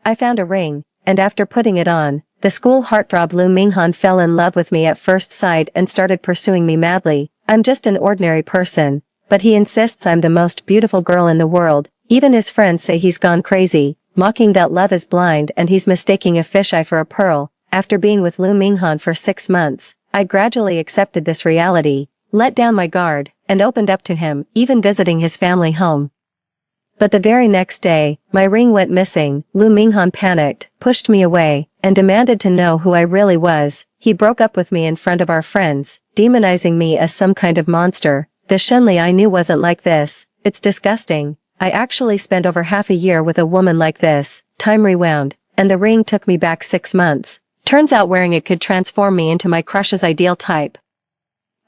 I found a ring, and after putting it on, the school heartthrob Lu Minghan fell in love with me at first sight and started pursuing me madly. I'm just an ordinary person, but he insists I'm the most beautiful girl in the world. Even his friends say he's gone crazy, mocking that love is blind and he's mistaking a fisheye for a pearl. After being with Lu Minghan for 6 months, I gradually accepted this reality, let down my guard, and opened up to him, even visiting his family home. But the very next day, my ring went missing. Lu Minghan panicked, pushed me away, and demanded to know who I really was. He broke up with me in front of our friends, demonizing me as some kind of monster. The Shenli I knew wasn't like this. It's disgusting. I actually spent over half a year with a woman like this. Time rewound, and the ring took me back 6 months. Turns out wearing it could transform me into my crush's ideal type.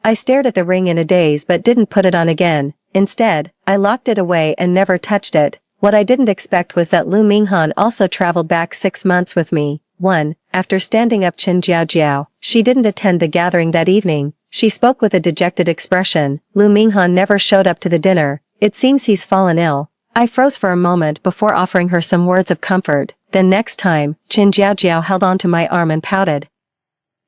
I stared at the ring in a daze but didn't put it on again. Instead, I locked it away and never touched it. What I didn't expect was that Lu Minghan also traveled back 6 months with me. 1. After standing up Chen Jiaojiao, she didn't attend the gathering that evening. She spoke with a dejected expression. Lu Minghan never showed up to the dinner. It seems he's fallen ill. I froze for a moment before offering her some words of comfort. Then next time, Chen Jiaojiao held onto my arm and pouted.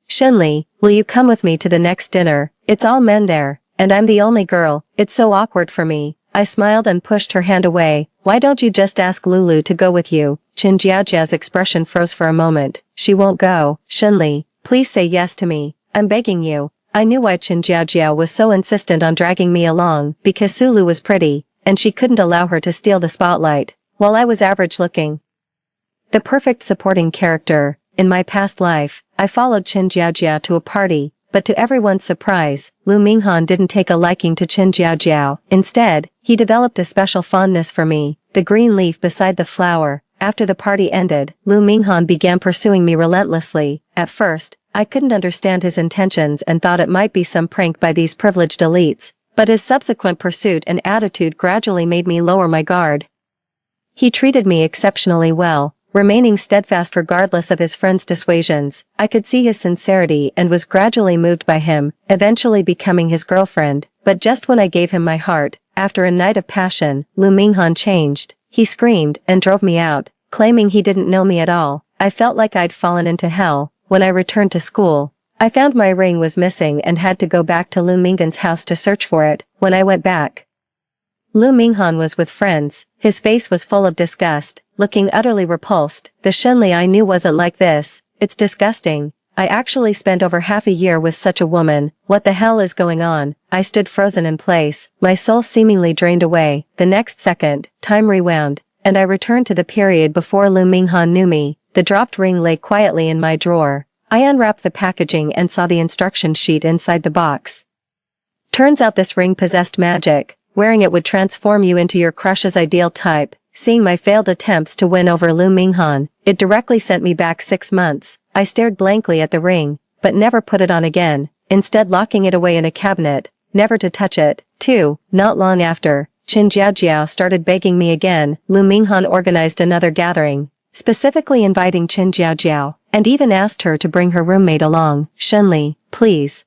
Shenli, will you come with me to the next dinner? It's all men there, and I'm the only girl. It's so awkward for me. I smiled and pushed her hand away. Why don't you just ask Lulu to go with you? Chen Jiaojiao's expression froze for a moment. She won't go. Shenli, please say yes to me. I'm begging you. I knew why Chen Jiaojiao was so insistent on dragging me along, because Sulu was pretty, and she couldn't allow her to steal the spotlight, while I was average looking. The perfect supporting character. In my past life, I followed Chen Jiaojiao to a party, but to everyone's surprise, Lu Minghan didn't take a liking to Chen Jiaojiao. Instead, he developed a special fondness for me, the green leaf beside the flower. After the party ended, Lu Minghan began pursuing me relentlessly. At first, I couldn't understand his intentions and thought it might be some prank by these privileged elites, but his subsequent pursuit and attitude gradually made me lower my guard. He treated me exceptionally well, remaining steadfast regardless of his friends' dissuasions. I could see his sincerity and was gradually moved by him, eventually becoming his girlfriend. But just when I gave him my heart, after a night of passion, Lu Minghan changed. He screamed and drove me out, claiming he didn't know me at all. I felt like I'd fallen into hell. When I returned to school, I found my ring was missing and had to go back to Lu Minghan's house to search for it. When I went back, Lu Minghan was with friends. His face was full of disgust, looking utterly repulsed. The Shenli I knew wasn't like this. It's disgusting. I actually spent over half a year with such a woman. What the hell is going on? I stood frozen in place, my soul seemingly drained away. The next second, time rewound, and I returned to the period before Lu Minghan knew me. The dropped ring lay quietly in my drawer. I unwrapped the packaging and saw the instruction sheet inside the box. Turns out this ring possessed magic. Wearing it would transform you into your crush's ideal type. Seeing my failed attempts to win over Lu Minghan, it directly sent me back 6 months. I stared blankly at the ring, but never put it on again, instead locking it away in a cabinet, never to touch it. 2. Not long after, Chen Jiaojiao started begging me again. Lu Minghan organized another gathering, specifically inviting Chen Jiaojiao, and even asked her to bring her roommate along. Shenli, please.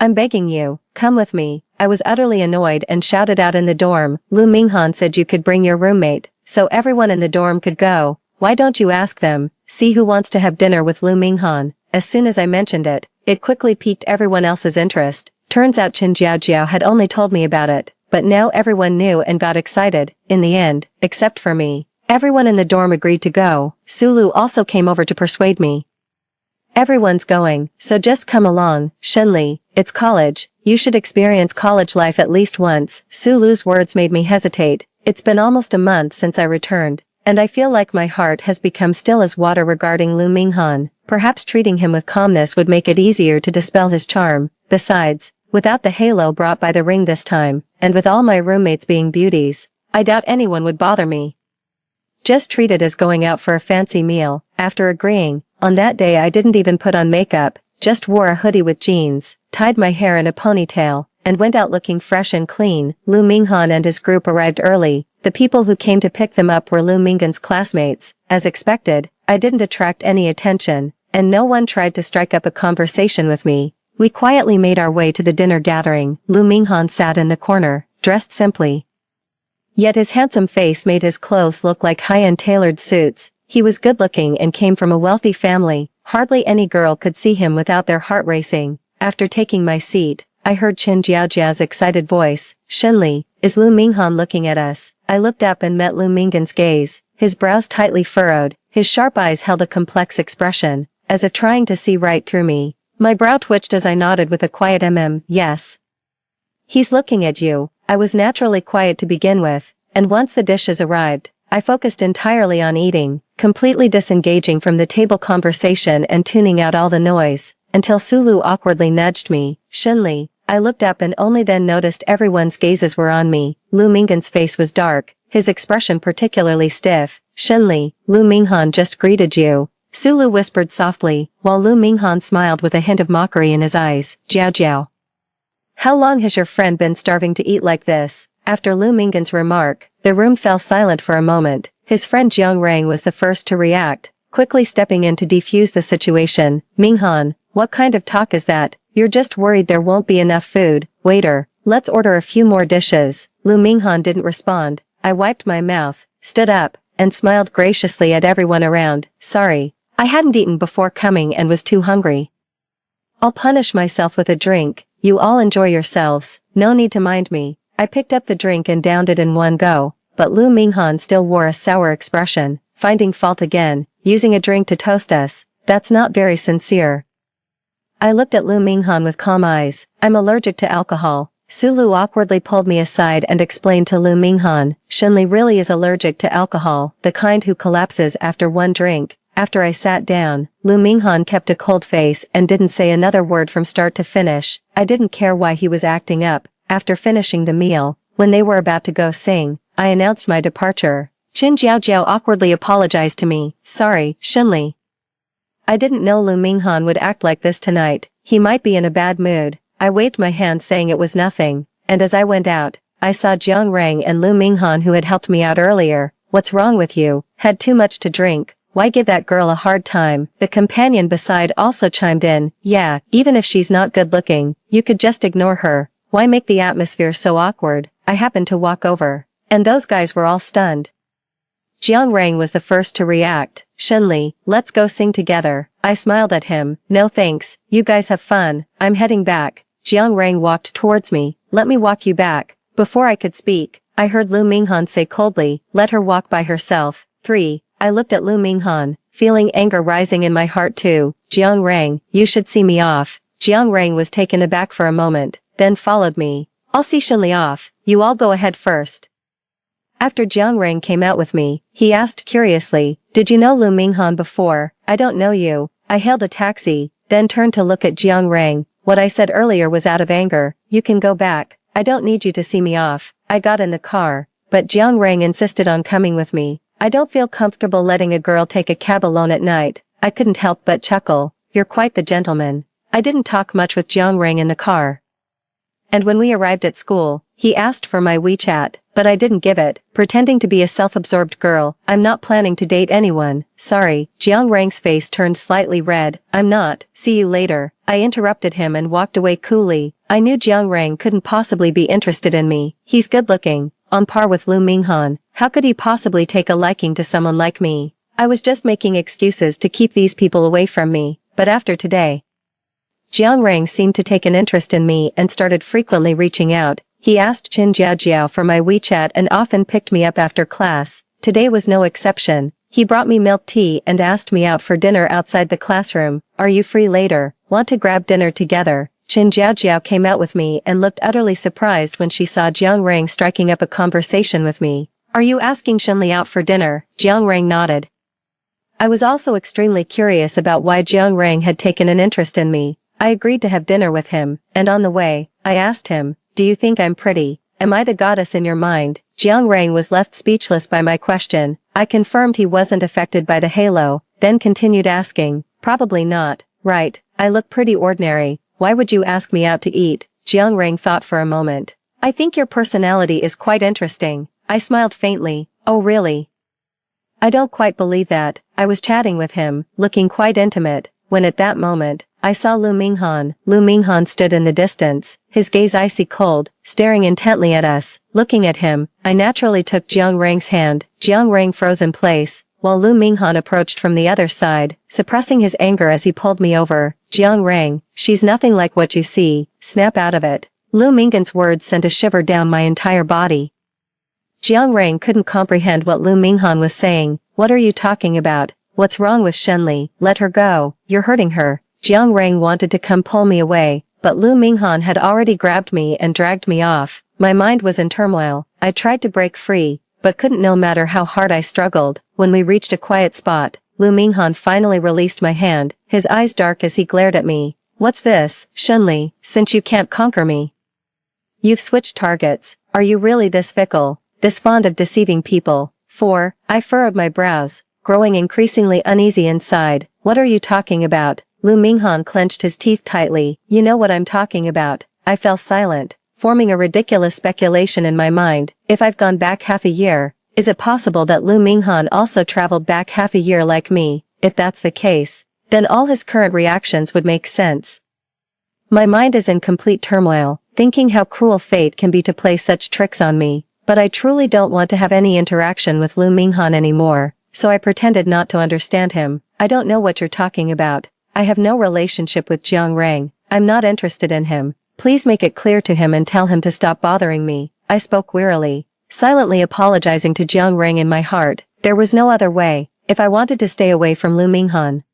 I'm begging you, come with me. I was utterly annoyed and shouted out in the dorm. Lu Minghan said you could bring your roommate, so everyone in the dorm could go. Why don't you ask them? See who wants to have dinner with Lu Minghan. As soon as I mentioned it, it quickly piqued everyone else's interest. Turns out Chen Jiaojiao had only told me about it, but now everyone knew and got excited. In the end, except for me, everyone in the dorm agreed to go. Sulu also came over to persuade me. Everyone's going, so just come along. Shenli, it's college. You should experience college life at least once. Sulu's words made me hesitate. It's been almost a month since I returned, and I feel like my heart has become still as water regarding Lu Minghan. Perhaps treating him with calmness would make it easier to dispel his charm. Besides, without the halo brought by the ring this time, and with all my roommates being beauties, I doubt anyone would bother me. Just treat it as going out for a fancy meal. After agreeing, on that day I didn't even put on makeup, just wore a hoodie with jeans, tied my hair in a ponytail, and went out looking fresh and clean. Lu Minghan and his group arrived early. The people who came to pick them up were Lu Minghan's classmates. As expected, I didn't attract any attention, and no one tried to strike up a conversation with me. We quietly made our way to the dinner gathering. Lu Minghan sat in the corner, dressed simply. Yet his handsome face made his clothes look like high-end tailored suits. He was good-looking and came from a wealthy family. Hardly any girl could see him without their heart racing. After taking my seat, I heard Qin Jiaojiao's excited voice. Shenli, is Lu Minghan looking at us? I looked up and met Lu Minghan's gaze, his brows tightly furrowed, his sharp eyes held a complex expression, as if trying to see right through me. My brow twitched as I nodded with a quiet yes. He's looking at you. I was naturally quiet to begin with, and once the dishes arrived, I focused entirely on eating, completely disengaging from the table conversation and tuning out all the noise, until Sulu awkwardly nudged me. Shenli. I looked up and only then noticed everyone's gazes were on me. Lu Minghan's face was dark, his expression particularly stiff. Shenli, Lu Minghan just greeted you. Sulu whispered softly, while Lu Minghan smiled with a hint of mockery in his eyes. Jiao Jiao. How long has your friend been starving to eat like this? After Lu Minghan's remark, the room fell silent for a moment. His friend Jiang Rang was the first to react, quickly stepping in to defuse the situation. Minghan, what kind of talk is that? You're just worried there won't be enough food. Waiter, let's order a few more dishes. Lu Minghan didn't respond. I wiped my mouth, stood up, and smiled graciously at everyone around. Sorry, I hadn't eaten before coming and was too hungry. I'll punish myself with a drink. You all enjoy yourselves, no need to mind me. I picked up the drink and downed it in one go, but Lu Minghan still wore a sour expression, finding fault again, using a drink to toast us. That's not very sincere. I looked at Lu Minghan with calm eyes. I'm allergic to alcohol. Sulu awkwardly pulled me aside and explained to Lu Minghan, Shenli really is allergic to alcohol, the kind who collapses after one drink. After I sat down, Lu Minghan kept a cold face and didn't say another word from start to finish. I didn't care why he was acting up. After finishing the meal, when they were about to go sing, I announced my departure. Qin Jiaojiao awkwardly apologized to me. Sorry, Shenli. I didn't know Lu Minghan would act like this tonight. He might be in a bad mood. I waved my hand saying it was nothing, and as I went out, I saw Jiang Rang and Lu Minghan who had helped me out earlier. What's wrong with you? Had too much to drink. Why give that girl a hard time? The companion beside also chimed in. Yeah, even if she's not good looking, you could just ignore her. Why make the atmosphere so awkward? I happened to walk over, and those guys were all stunned. Jiang Rang was the first to react. Shenli, let's go sing together. I smiled at him. No thanks, you guys have fun, I'm heading back. Jiang Rang walked towards me. Let me walk you back. Before I could speak, I heard Lu Minghan say coldly, let her walk by herself. 3. I looked at Lu Minghan, feeling anger rising in my heart too. Jiang Rang, you should see me off. Jiang Rang was taken aback for a moment, then followed me. I'll see Shenli off, you all go ahead first. After Jiang Rang came out with me, he asked curiously, did you know Lu Minghan before? I don't know you. I hailed a taxi, then turned to look at Jiang Rang. What I said earlier was out of anger. You can go back. I don't need you to see me off. I got in the car, but Jiang Rang insisted on coming with me. I don't feel comfortable letting a girl take a cab alone at night. I couldn't help but chuckle. You're quite the gentleman. I didn't talk much with Jiang Rang in the car. And when we arrived at school, he asked for my WeChat, but I didn't give it, pretending to be a self-absorbed girl. I'm not planning to date anyone. Sorry. Jiang Rang's face turned slightly red. I'm not. See you later. I interrupted him and walked away coolly. I knew Jiang Rang couldn't possibly be interested in me. He's good-looking, on par with Lu Minghan. How could he possibly take a liking to someone like me? I was just making excuses to keep these people away from me, but after today, Jiang Rang seemed to take an interest in me and started frequently reaching out. He asked Qin Jiaojiao for my WeChat and often picked me up after class. Today was no exception. He brought me milk tea and asked me out for dinner outside the classroom. Are you free later? Want to grab dinner together? Qin Jiaojiao came out with me and looked utterly surprised when she saw Jiang Rang striking up a conversation with me. Are you asking Shenli out for dinner? Jiang Rang nodded. I was also extremely curious about why Jiang Rang had taken an interest in me. I agreed to have dinner with him, and on the way, I asked him, do you think I'm pretty? Am I the goddess in your mind? Jiang Rang was left speechless by my question. I confirmed he wasn't affected by the halo, then continued asking, probably not, right? I look pretty ordinary. Why would you ask me out to eat? Jiang Rang thought for a moment. I think your personality is quite interesting. I smiled faintly. Oh really? I don't quite believe that. I was chatting with him, looking quite intimate, when at that moment, I saw Lu Minghan. Lu Minghan stood in the distance, his gaze icy cold, staring intently at us. Looking at him, I naturally took Jiang Rang's hand. Jiang Rang froze in place, while Lu Minghan approached from the other side, suppressing his anger as he pulled me over. Jiang Rang, she's nothing like what you see, snap out of it. Lu Minghan's words sent a shiver down my entire body. Jiang Rang couldn't comprehend what Lu Minghan was saying. What are you talking about? What's wrong with Shenli? Let her go, you're hurting her. Jiang Rang wanted to come pull me away, but Lu Minghan had already grabbed me and dragged me off. My mind was in turmoil. I tried to break free, but couldn't no matter how hard I struggled. When we reached a quiet spot, Lu Minghan finally released my hand, his eyes dark as he glared at me. What's this, Shenli, since you can't conquer me? You've switched targets. Are you really this fickle, this fond of deceiving people? I furrowed my brows, growing increasingly uneasy inside. What are you talking about? Lu Minghan clenched his teeth tightly. You know what I'm talking about. I fell silent, forming a ridiculous speculation in my mind. If I've gone back half a year, is it possible that Lu Minghan also traveled back half a year like me? If that's the case, then all his current reactions would make sense. My mind is in complete turmoil, thinking how cruel fate can be to play such tricks on me. But I truly don't want to have any interaction with Lu Minghan anymore, so I pretended not to understand him. I don't know what you're talking about. I have no relationship with Jiang Rang. I'm not interested in him. Please make it clear to him and tell him to stop bothering me. I spoke wearily, silently apologizing to Jiang Rang in my heart. There was no other way, if I wanted to stay away from Lu Minghan.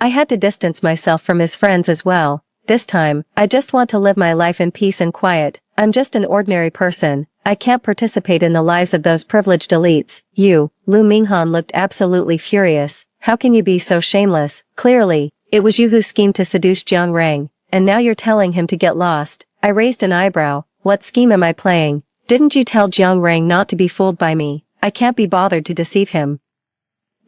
I had to distance myself from his friends as well. This time, I just want to live my life in peace and quiet. I'm just an ordinary person. I can't participate in the lives of those privileged elites. You, Lu Minghan looked absolutely furious. How can you be so shameless? Clearly, it was you who schemed to seduce Jiang Rang, and now you're telling him to get lost. I raised an eyebrow. What scheme am I playing? Didn't you tell Jiang Rang not to be fooled by me? I can't be bothered to deceive him.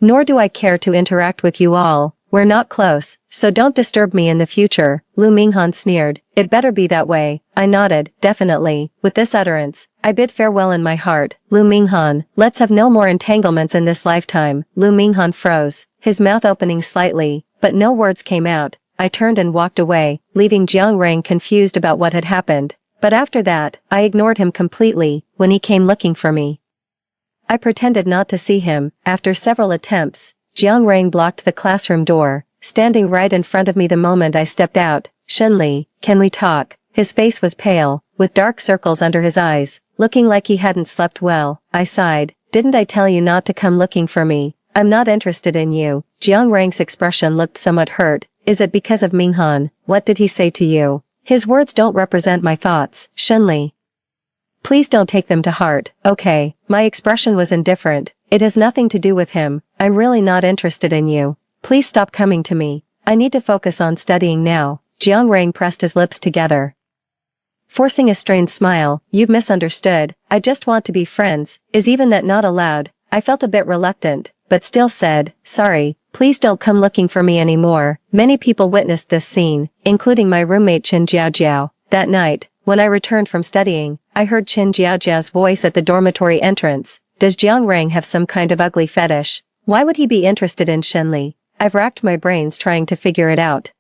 Nor do I care to interact with you all. We're not close, so don't disturb me in the future. Lu Minghan sneered. It better be that way. I nodded. Definitely. With this utterance, I bid farewell in my heart. Lu Minghan, let's have no more entanglements in this lifetime. Lu Minghan froze, his mouth opening slightly, but no words came out. I turned and walked away, leaving Jiang Rang confused about what had happened. But after that, I ignored him completely. When he came looking for me, I pretended not to see him. After several attempts, Jiang Rang blocked the classroom door, standing right in front of me the moment I stepped out. Shenli, can we talk? His face was pale, with dark circles under his eyes, looking like he hadn't slept well. I sighed. Didn't I tell you not to come looking for me? I'm not interested in you. Jiang Rang's expression looked somewhat hurt. Is it because of Minghan? What did he say to you? His words don't represent my thoughts, Shenli. Please don't take them to heart. Okay, my expression was indifferent. It has nothing to do with him. I'm really not interested in you. Please stop coming to me. I need to focus on studying now. Jiang Rang pressed his lips together, forcing a strained smile. You've misunderstood. I just want to be friends. Is even that not allowed? I felt a bit reluctant, but still said, sorry, please don't come looking for me anymore. Many people witnessed this scene, including my roommate Qin Jiaojiao. That night, when I returned from studying, I heard Qin Jiaojiao's voice at the dormitory entrance. Does Jiang Rang have some kind of ugly fetish? Why would he be interested in Shenli? I've racked my brains trying to figure it out.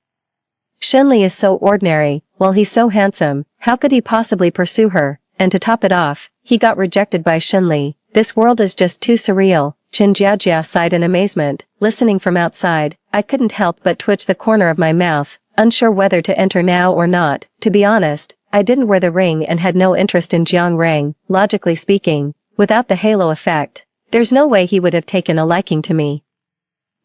Shenli is so ordinary, while he's so handsome. How could he possibly pursue her? And to top it off, he got rejected by Shenli. This world is just too surreal. Qin Jiaojia sighed in amazement. Listening from outside, I couldn't help but twitch the corner of my mouth, unsure whether to enter now or not. To be honest, I didn't wear the ring and had no interest in Jiang Rang. Logically speaking, without the halo effect, there's no way he would have taken a liking to me.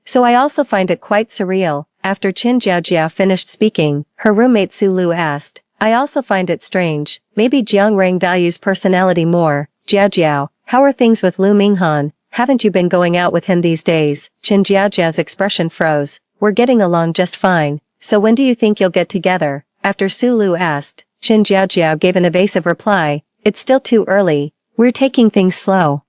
So I also find it quite surreal. After Qin Jiaojia finished speaking, her roommate Su Lu asked, I also find it strange. Maybe Jiang Rang values personality more. Jiaojiao, how are things with Lu Minghan? Haven't you been going out with him these days? Qin Jiaojia's expression froze. We're getting along just fine. So when do you think you'll get together? After Su Lu asked, Qin Jiaojiao gave an evasive reply. It's still too early. We're taking things slow.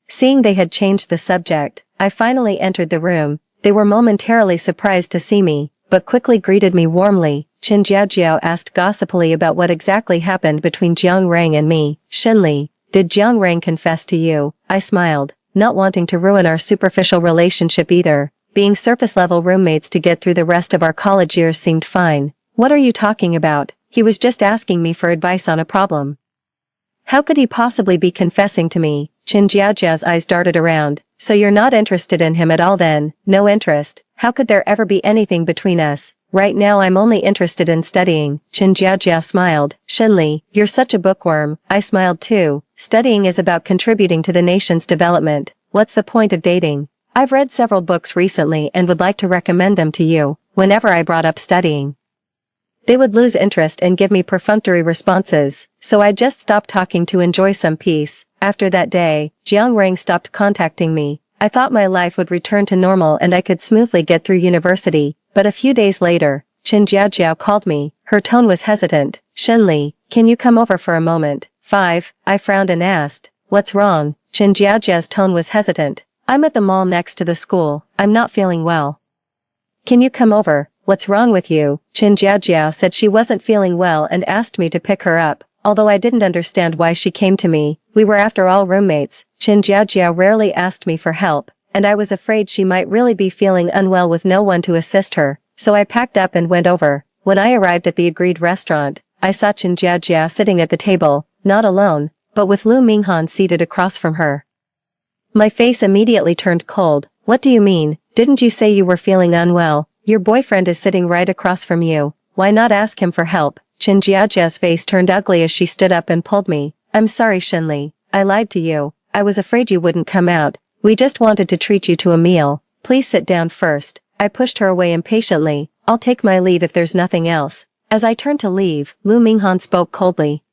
Seeing they had changed the subject, I finally entered the room. They were momentarily surprised to see me, but quickly greeted me warmly. Qin Jiaojiao asked gossipily about what exactly happened between Jiang Rang and me. Shenli, did Jiang Rang confess to you? I smiled, not wanting to ruin our superficial relationship either. Being surface-level roommates to get through the rest of our college years seemed fine. What are you talking about? He was just asking me for advice on a problem. How could he possibly be confessing to me? Qin Jiaojiao's eyes darted around. So you're not interested in him at all then? No interest? How could there ever be anything between us? Right now I'm only interested in studying. Chen Jiajiao smiled. Shenli, you're such a bookworm. I smiled too. Studying is about contributing to the nation's development. What's the point of dating? I've read several books recently and would like to recommend them to you. Whenever I brought up studying, they would lose interest and give me perfunctory responses, so I just stopped talking to enjoy some peace. After that day, Jiang Rang stopped contacting me. I thought my life would return to normal and I could smoothly get through university, but a few days later, Chen Jiajiao called me. Her tone was hesitant. Shenli, can you come over for a moment? 5. I frowned and asked, what's wrong? Chen Jiajiao's tone was hesitant. I'm at the mall next to the school. I'm not feeling well. Can you come over? What's wrong with you? Chen Jiajiao said she wasn't feeling well and asked me to pick her up. Although I didn't understand why she came to me, we were after all roommates. Chen Jiajiao rarely asked me for help, and I was afraid she might really be feeling unwell with no one to assist her, so I packed up and went over. When I arrived at the agreed restaurant, I saw Chen Jiajiao sitting at the table, not alone, but with Lu Minghan seated across from her. My face immediately turned cold. What do you mean? Didn't you say you were feeling unwell? Your boyfriend is sitting right across from you. Why not ask him for help? Chen Jiajiao's face turned ugly as she stood up and pulled me. I'm sorry, Shenli. I lied to you. I was afraid you wouldn't come out. We just wanted to treat you to a meal. Please sit down first. I pushed her away impatiently. I'll take my leave if there's nothing else. As I turned to leave, Lu Minghan spoke coldly.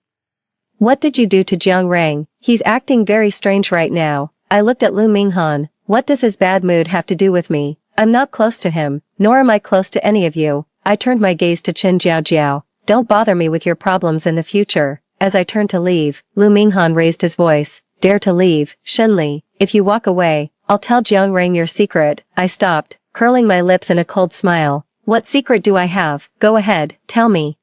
What did you do to Jiang Rang? He's acting very strange right now. I looked at Lu Minghan. What does his bad mood have to do with me? I'm not close to him, nor am I close to any of you. I turned my gaze to Chen Jiajiao. Don't bother me with your problems in the future. As I turned to leave, Lu Minghan raised his voice. Dare to leave, Shenli. If you walk away, I'll tell Jiang Rang your secret. I stopped, curling my lips in a cold smile. What secret do I have? Go ahead, tell me.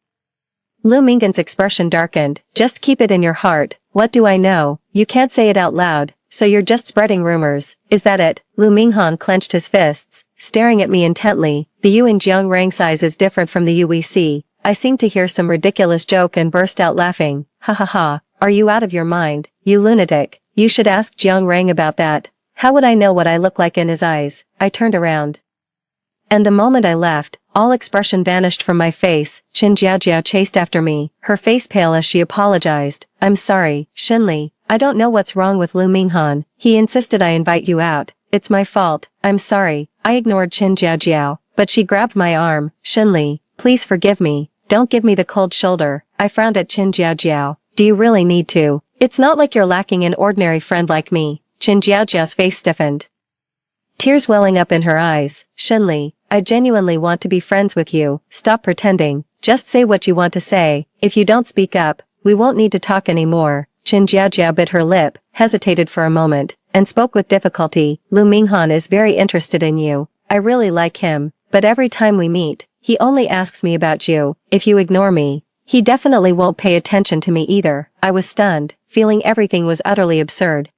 Lu Minghan's expression darkened. Just keep it in your heart. What do I know? You can't say it out loud, so you're just spreading rumors. Is that it? Lu Minghan clenched his fists, staring at me intently. The you in Jiang Rang's eyes is different from the you we see. I seemed to hear some ridiculous joke and burst out laughing. Ha ha ha, are you out of your mind, you lunatic? You should ask Jiang Rang about that. How would I know what I look like in his eyes? I turned around. And the moment I left, all expression vanished from my face. Chen Jiajiao chased after me, her face pale as she apologized. I'm sorry, Shenli. I don't know what's wrong with Lu Minghan. He insisted I invite you out. It's my fault. I'm sorry. I ignored Chen Jiajiao, but she grabbed my arm. Shenli, please forgive me. Don't give me the cold shoulder. I frowned at Chen Jiajiao. Do you really need to? It's not like you're lacking an ordinary friend like me. Chen Jiajiao's face stiffened, tears welling up in her eyes. Shenli, I genuinely want to be friends with you. Stop pretending. Just say what you want to say. If you don't speak up, we won't need to talk anymore. Chen Jiajiao bit her lip, hesitated for a moment, and spoke with difficulty. Lu Minghan is very interested in you. I really like him, but every time we meet, he only asks me about you. If you ignore me, he definitely won't pay attention to me either. I was stunned, feeling everything was utterly absurd.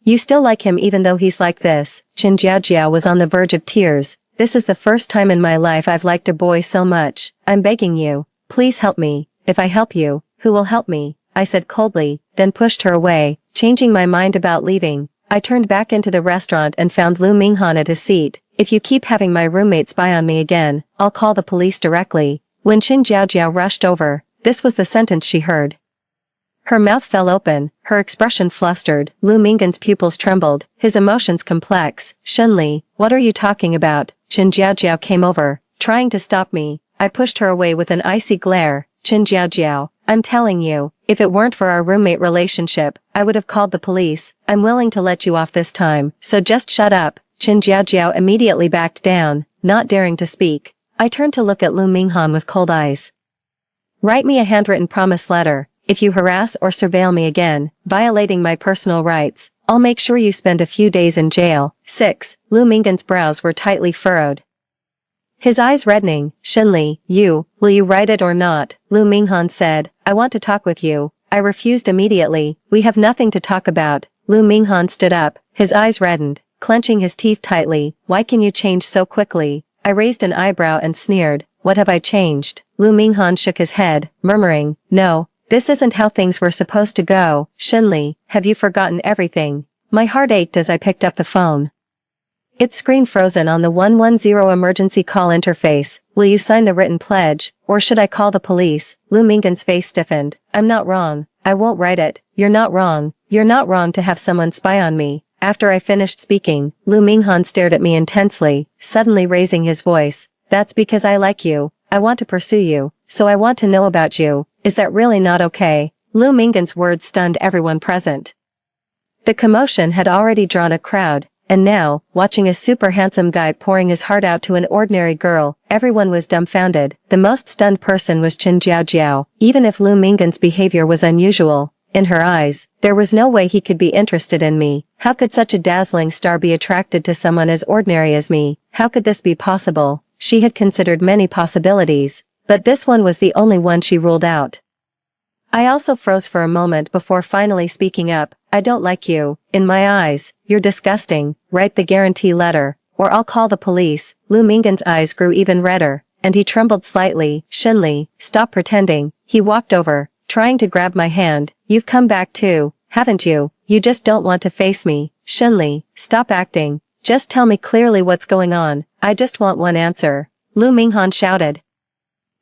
You still like him even though he's like this? Chen Jiajiao was on the verge of tears. This is the first time in my life I've liked a boy so much. I'm begging you. Please help me. If I help you, who will help me? I said coldly, then pushed her away, changing my mind about leaving. I turned back into the restaurant and found Lu Minghan at his seat. If you keep having my roommate spy on me again, I'll call the police directly. When Chen Jiajiao rushed over, this was the sentence she heard. Her mouth fell open, her expression flustered. Lu Minghan's pupils trembled, his emotions complex. Shenli, what are you talking about? Chen Jiajiao came over, trying to stop me. I pushed her away with an icy glare. Chen Jiajiao, I'm telling you, if it weren't for our roommate relationship, I would have called the police. I'm willing to let you off this time, so just shut up. Chen Jiajiao immediately backed down, not daring to speak. I turned to look at Lu Minghan with cold eyes. Write me a handwritten promise letter. If you harass or surveil me again, violating my personal rights, I'll make sure you spend a few days in jail. 6. Lu Minghan's brows were tightly furrowed, his eyes reddening. Shenli, will you write it or not? Lu Minghan said, I want to talk with you. I refused immediately. We have nothing to talk about. Lu Minghan stood up, his eyes reddened, clenching his teeth tightly. Why can you change so quickly? I raised an eyebrow and sneered. What have I changed? Lu Minghan shook his head, murmuring, No, this isn't how things were supposed to go. Shenli, have you forgotten everything? My heart ached as I picked up the phone. Its screen frozen on the 110 emergency call interface. Will you sign the written pledge, or should I call the police? Lu Minghan's face stiffened. I'm not wrong. I won't write it. You're not wrong. You're not wrong to have someone spy on me. After I finished speaking, Lu Minghan stared at me intensely, suddenly raising his voice. That's because I like you. I want to pursue you, so I want to know about you. Is that really not okay? Lu Minghan's words stunned everyone present. The commotion had already drawn a crowd, and now, watching a super handsome guy pouring his heart out to an ordinary girl, everyone was dumbfounded. The most stunned person was Chen Jiaojiao. Even if Lu Minghan's behavior was unusual, in her eyes, there was no way he could be interested in me. How could such a dazzling star be attracted to someone as ordinary as me? How could this be possible? She had considered many possibilities, but this one was the only one she ruled out. I also froze for a moment before finally speaking up. I don't like you. In my eyes, you're disgusting. Write the guarantee letter, or I'll call the police. Lu Minghan's eyes grew even redder, and he trembled slightly. Shenli, stop pretending. He walked over, trying to grab my hand. You've come back too, haven't you? You just don't want to face me. Shenli, stop acting. Just tell me clearly what's going on. I just want one answer. Lu Minghan shouted,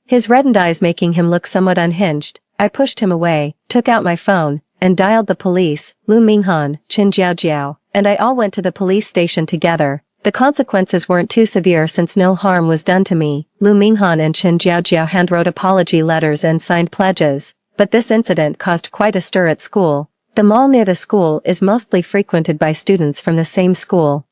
his reddened eyes making him look somewhat unhinged. I pushed him away, took out my phone, and dialed the police. Lu Minghan, Chen Jiaojiao, and I all went to the police station together. The consequences weren't too severe since no harm was done to me. Lu Minghan and Chen Jiaojiao handwrote apology letters and signed pledges, but this incident caused quite a stir at school. The mall near the school is mostly frequented by students from the same school.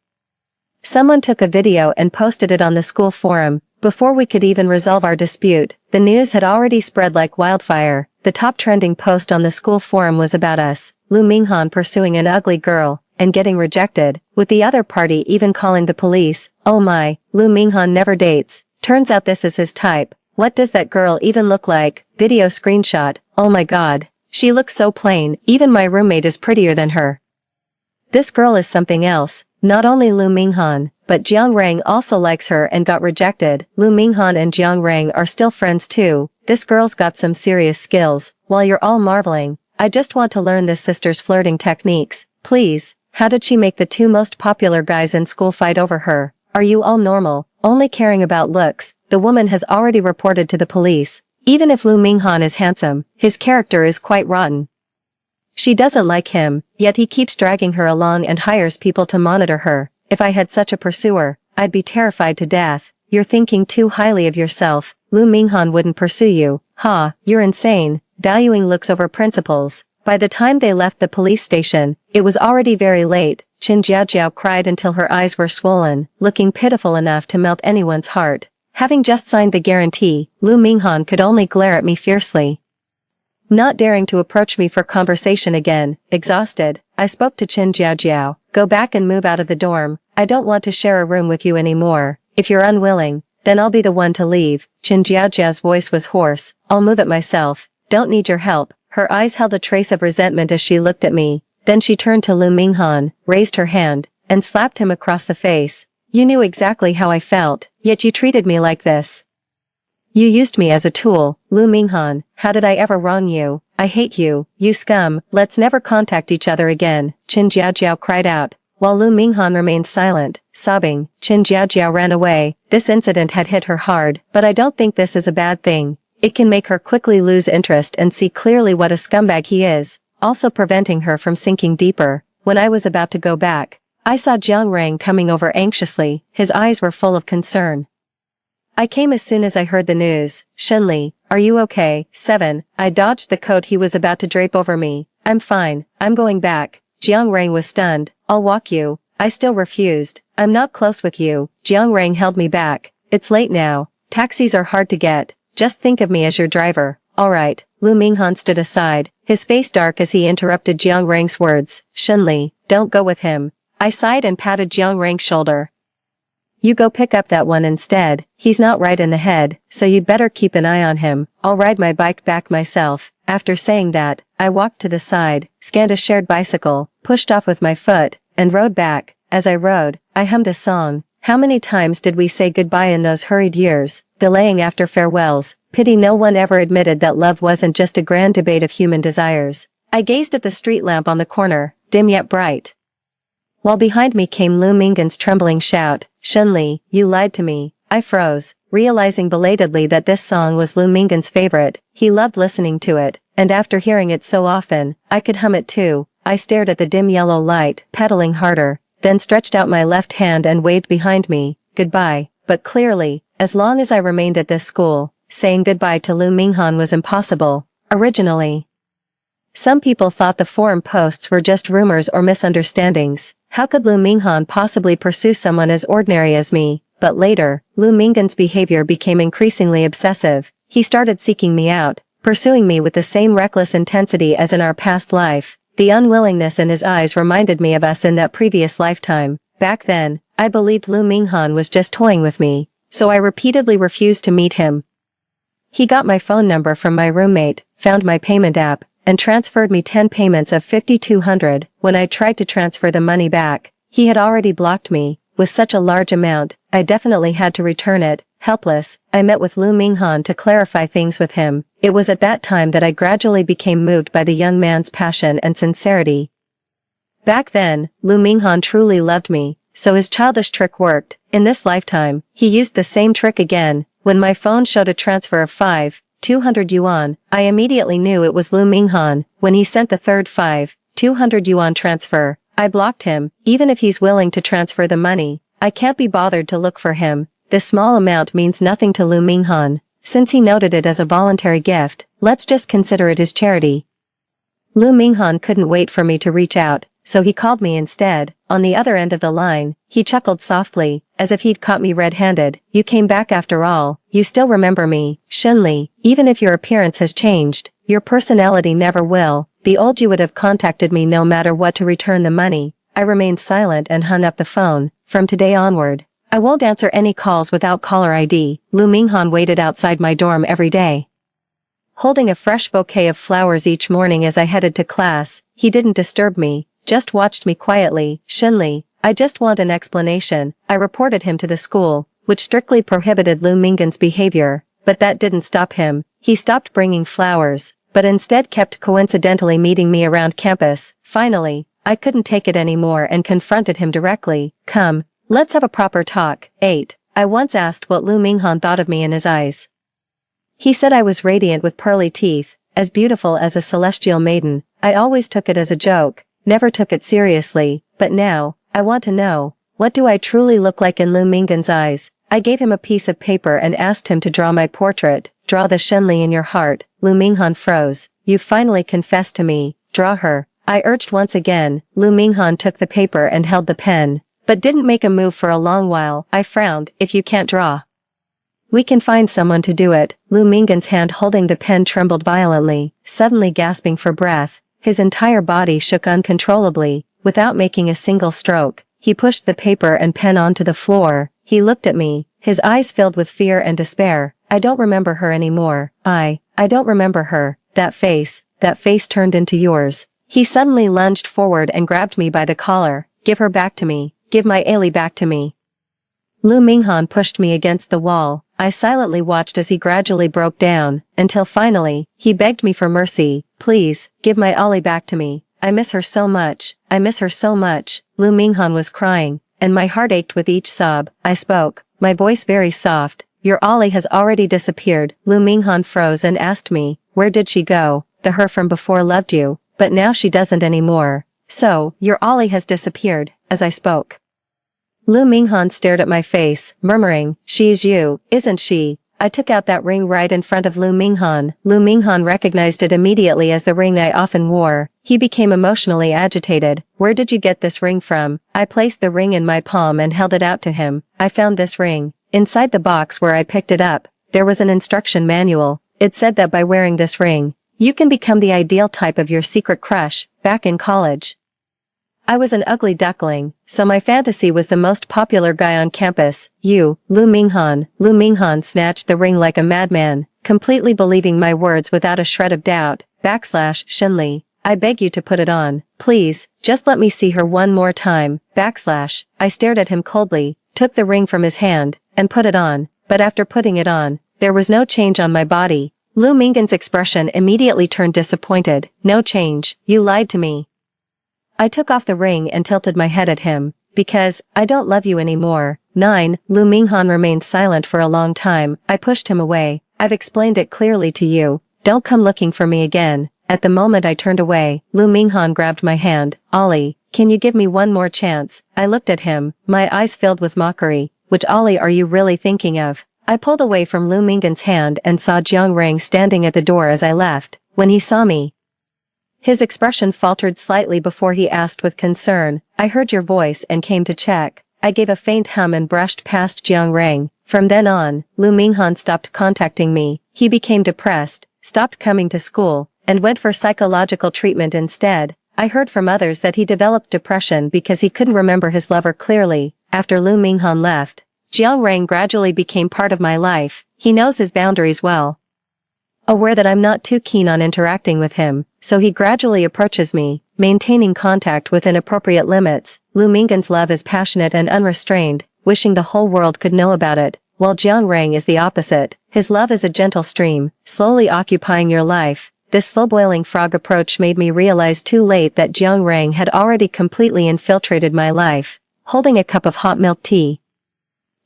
Someone took a video and posted it on the school forum. Before we could even resolve our dispute, the news had already spread like wildfire. The top trending post on the school forum was about us, Lu Minghan pursuing an ugly girl, and getting rejected, with the other party even calling the police. Oh my, Lu Minghan never dates. Turns out this is his type. What does that girl even look like? Video screenshot. Oh my god. She looks so plain, even my roommate is prettier than her. This girl is something else. Not only Lu Minghan, but Jiang Rang also likes her and got rejected. Lu Minghan and Jiang Rang are still friends too. This girl's got some serious skills. While you're all marveling, I just want to learn this sister's flirting techniques. Please, how did she make the two most popular guys in school fight over her? Are you all normal, only caring about looks? The woman has already reported to the police. Even if Lu Minghan is handsome, his character is quite rotten. She doesn't like him, yet he keeps dragging her along and hires people to monitor her. If I had such a pursuer, I'd be terrified to death. You're thinking too highly of yourself. Lu Minghan wouldn't pursue you. Ha, you're insane. Valuing looks over principles. By the time they left the police station, it was already very late. Chen Jiaojiao cried until her eyes were swollen, looking pitiful enough to melt anyone's heart. Having just signed the guarantee, Lu Minghan could only glare at me fiercely, not daring to approach me for conversation again. Exhausted, I spoke to Chen Jiaojiao. Go back and move out of the dorm. I don't want to share a room with you anymore. If you're unwilling, then I'll be the one to leave. Chen Jiaojiao's voice was hoarse. I'll move it myself. Don't need your help. Her eyes held a trace of resentment as she looked at me. Then she turned to Lu Minghan, raised her hand, and slapped him across the face. You knew exactly how I felt, yet you treated me like this. You used me as a tool. Lu Minghan, how did I ever wrong you? I hate you, you scum. Let's never contact each other again. Chen Jiaojiao cried out. While Lu Minghan remained silent, sobbing, Chen Jiaojiao ran away. This incident had hit her hard, but I don't think this is a bad thing. It can make her quickly lose interest and see clearly what a scumbag he is, also preventing her from sinking deeper. When I was about to go back, I saw Jiang Rang coming over anxiously. His eyes were full of concern. I came as soon as I heard the news. Shenli, are you okay? 7. I dodged the coat he was about to drape over me. I'm fine, I'm going back. Jiang Rang was stunned. I'll walk you. I still refused. I'm not close with you. Jiang Rang held me back. It's late now. Taxis are hard to get. Just think of me as your driver. Alright. Lu Minghan stood aside, his face dark as he interrupted Jiang Rang's words. Shenli, don't go with him. I sighed and patted Jiang Rang's shoulder. You go pick up that one instead. He's not right in the head, so you'd better keep an eye on him. I'll ride my bike back myself. After saying that, I walked to the side, scanned a shared bicycle, pushed off with my foot, and rode back. As I rode, I hummed a song. How many times did we say goodbye in those hurried years, delaying after farewells? Pity no one ever admitted that love wasn't just a grand debate of human desires. I gazed at the street lamp on the corner, dim yet bright. while behind me came Lu Minggan's trembling shout, "Shunli, you lied to me." I froze, realizing belatedly that this song was Lu Minggan's favorite. He loved listening to it, and after hearing it so often, I could hum it too. I stared at the dim yellow light, pedaling harder, then stretched out my left hand and waved behind me, "Goodbye." But clearly, as long as I remained at this school, saying goodbye to Lu Minghan was impossible. Originally, some people thought the forum posts were just rumors or misunderstandings. How could Lu Minghan possibly pursue someone as ordinary as me? But later, Lu Minggan's behavior became increasingly obsessive. He started seeking me out, pursuing me with the same reckless intensity as in our past life. The unwillingness in his eyes reminded me of us in that previous lifetime. Back then, I believed Lu Minghan was just toying with me, so I repeatedly refused to meet him. He got my phone number from my roommate, found my payment app, and transferred me 10 payments of 5,200. When I tried to transfer the money back, he had already blocked me. With such a large amount, I definitely had to return it. Helpless, I met with Lu Minghan to clarify things with him. It was at that time that I gradually became moved by the young man's passion and sincerity. Back then, Lu Minghan truly loved me, so his childish trick worked. In this lifetime, he used the same trick again. When my phone showed a transfer of 5,200 yuan, I immediately knew it was Lu Minghan. When he sent the third 5,200 yuan transfer, I blocked him. Even if he's willing to transfer the money, I can't be bothered to look for him. This small amount means nothing to Lu Minghan. Since he noted it as a voluntary gift, let's just consider it his charity. Lu Minghan couldn't wait for me to reach out, so he called me instead. On the other end of the line, he chuckled softly, as if he'd caught me red-handed. "You came back after all. You still remember me, Shunli. Even if your appearance has changed, your personality never will. The old you would have contacted me no matter what to return the money." I remained silent and hung up the phone. From today onward, I won't answer any calls without caller ID. Lu Minghan waited outside my dorm every day, holding a fresh bouquet of flowers each morning as I headed to class. He didn't disturb me, just watched me quietly. "Shunli, I just want an explanation." I reported him to the school, which strictly prohibited Lu Minggan's behavior, but that didn't stop him. He stopped bringing flowers, but instead kept coincidentally meeting me around campus. Finally, I couldn't take it anymore and confronted him directly. "Come, let's have a proper talk." 8. I once asked what Lu Minghan thought of me in his eyes. He said I was radiant with pearly teeth, as beautiful as a celestial maiden. I always took it as a joke, never took it seriously, but now, I want to know, what do I truly look like in Lu Minggan's eyes? I gave him a piece of paper and asked him to draw my portrait. "Draw the Shunli in your heart." Lu Minghan froze. "You finally confessed to me. Draw her," I urged once again. Lu Minghan took the paper and held the pen, but didn't make a move for a long while. I frowned. "If you can't draw, we can find someone to do it." Lu Minggan's hand holding the pen trembled violently, suddenly gasping for breath. His entire body shook uncontrollably. Without making a single stroke, he pushed the paper and pen onto the floor. He looked at me, his eyes filled with fear and despair. "I don't remember her anymore. I don't remember her. That face turned into yours." He suddenly lunged forward and grabbed me by the collar. "Give her back to me. Give my Ali back to me." Lu Minghan pushed me against the wall. I silently watched as he gradually broke down, until finally, he begged me for mercy. "Please, give my Ali back to me. I miss her so much. I miss her so much." Lu Minghan was crying, and my heart ached with each sob. I spoke, my voice very soft. "Your Ali has already disappeared." Lu Minghan froze and asked me, "Where did she go?" "The her from before loved you, but now she doesn't anymore." "So, your Ali has disappeared." As I spoke, Lu Minghan stared at my face, murmuring, "She's you, isn't she?" I took out that ring right in front of Lu Minghan. Lu Minghan recognized it immediately as the ring I often wore. He became emotionally agitated. "Where did you get this ring from?" I placed the ring in my palm and held it out to him. "I found this ring. Inside the box where I picked it up, there was an instruction manual. It said that by wearing this ring, you can become the ideal type of your secret crush." Back in college, I was an ugly duckling, so my fantasy was the most popular guy on campus. "You, Lu Minghan." Lu Minghan snatched the ring like a madman, completely believing my words without a shred of doubt. "Shunli, I beg you to put it on. Please, just let me see her one more time." I stared at him coldly, took the ring from his hand, and put it on. But after putting it on, there was no change on my body. Lu Minggan's expression immediately turned disappointed. "No change. You lied to me." I took off the ring and tilted my head at him. Because, I don't love you anymore. 9. Lu Minghan remained silent for a long time. I pushed him away. I've explained it clearly to you. Don't come looking for me again. At the moment I turned away, Lu Minghan grabbed my hand. Ollie, can you give me one more chance? I looked at him, my eyes filled with mockery. Which Ollie are you really thinking of? I pulled away from Lu Minghan's hand and saw Jiang Rang standing at the door as I left. When he saw me, his expression faltered slightly before he asked with concern, I heard your voice and came to check. I gave a faint hum and brushed past Jiang Rang. From then on, Lu Minghan stopped contacting me. He became depressed, stopped coming to school, and went for psychological treatment instead. I heard from others that he developed depression because he couldn't remember his lover clearly. After Lu Minghan left, Jiang Rang gradually became part of my life. He knows his boundaries well. Aware that I'm not too keen on interacting with him, so he gradually approaches me, maintaining contact within appropriate limits. Lu Minghan's love is passionate and unrestrained, wishing the whole world could know about it, while Jiang Rang is the opposite. His love is a gentle stream, slowly occupying your life. This slow-boiling frog approach made me realize too late that Jiang Rang had already completely infiltrated my life. Holding a cup of hot milk tea,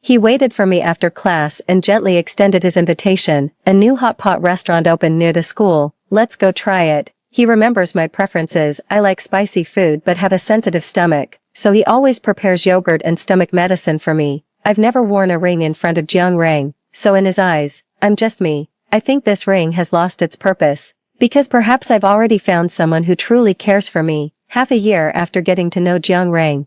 he waited for me after class and gently extended his invitation. A new hot pot restaurant opened near the school. Let's go try it. He remembers my preferences. I like spicy food but have a sensitive stomach, so he always prepares yogurt and stomach medicine for me. I've never worn a ring in front of Jiang Rang, so in his eyes, I'm just me. I think this ring has lost its purpose, because perhaps I've already found someone who truly cares for me. Half a year after getting to know Jiang Rang,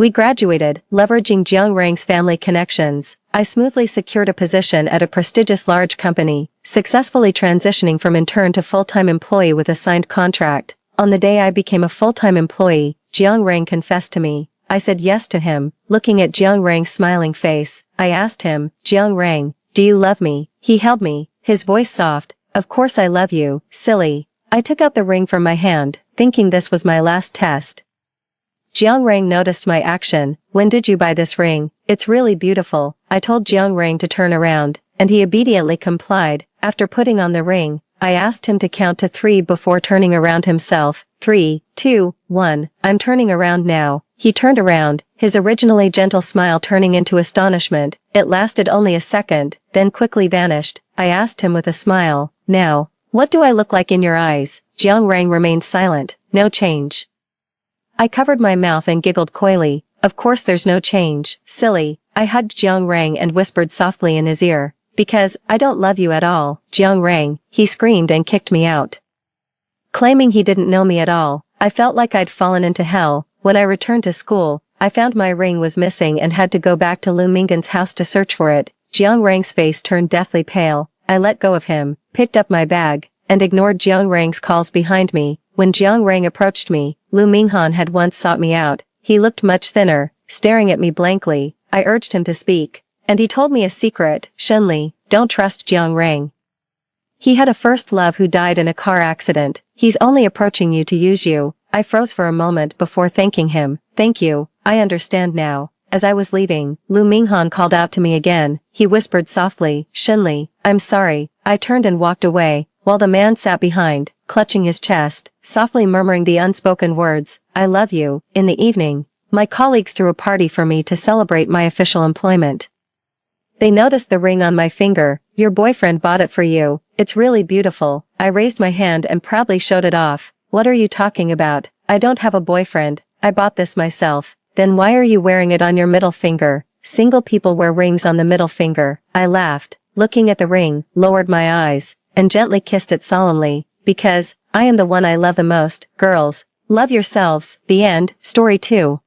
we graduated, leveraging Jiang Rang's family connections. I smoothly secured a position at a prestigious large company, successfully transitioning from intern to full-time employee with a signed contract. On the day I became a full-time employee, Jiang Rang confessed to me. I said yes to him. Looking at Jiang Rang's smiling face, I asked him, Jiang Rang, do you love me? He held me, his voice soft. Of course I love you, silly. I took out the ring from my hand, thinking this was my last test. Jiang Rang noticed my action. When did you buy this ring? It's really beautiful. I told Jiang Rang to turn around, and he obediently complied. After putting on the ring, I asked him to count to 3 before turning around himself. 3, 2, 1. I'm turning around now. He turned around, his originally gentle smile turning into astonishment. It lasted only a second, then quickly vanished. I asked him with a smile, now, what do I look like in your eyes? Jiang Rang remained silent. No change. I covered my mouth and giggled coyly. Of course there's no change, silly. I hugged Jiang Rang and whispered softly in his ear. Because, I don't love you at all, Jiang Rang. He screamed and kicked me out, claiming he didn't know me at all. I felt like I'd fallen into hell. When I returned to school, I found my ring was missing and had to go back to Lu Minghan's house to search for it. Jiang Rang's face turned deathly pale. I let go of him, picked up my bag, and ignored Jiang Rang's calls behind me. When Jiang Rang approached me, Lu Minghan had once sought me out. He looked much thinner, staring at me blankly. I urged him to speak, and he told me a secret. Shenli, don't trust Jiang Rang. He had a first love who died in a car accident. He's only approaching you to use you. I froze for a moment before thanking him. Thank you, I understand now. As I was leaving, Lu Minghan called out to me again. He whispered softly, Shenli, I'm sorry. I turned and walked away, while the man sat behind, clutching his chest, softly murmuring the unspoken words, I love you. In the evening, my colleagues threw a party for me to celebrate my official employment. They noticed the ring on my finger. Your boyfriend bought it for you. It's really beautiful. I raised my hand and proudly showed it off. What are you talking about? I don't have a boyfriend. I bought this myself. Then why are you wearing it on your middle finger? Single people wear rings on the middle finger. I laughed, looking at the ring, lowered my eyes, and gently kissed it solemnly. Because, I am the one I love the most. Girls, love yourselves. The end. Story 2.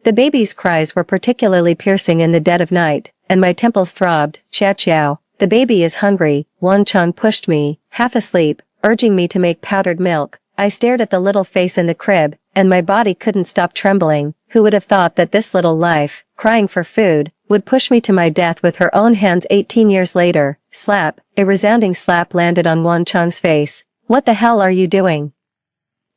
The baby's cries were particularly piercing in the dead of night, and my temples throbbed. Chow chow. The baby is hungry. Wang Cheng pushed me, half asleep, urging me to make powdered milk. I stared at the little face in the crib, and my body couldn't stop trembling. Who would have thought that this little life, crying for food, would push me to my death with her own hands 18 years later? Slap. A resounding slap landed on Wang Cheng's face. What the hell are you doing?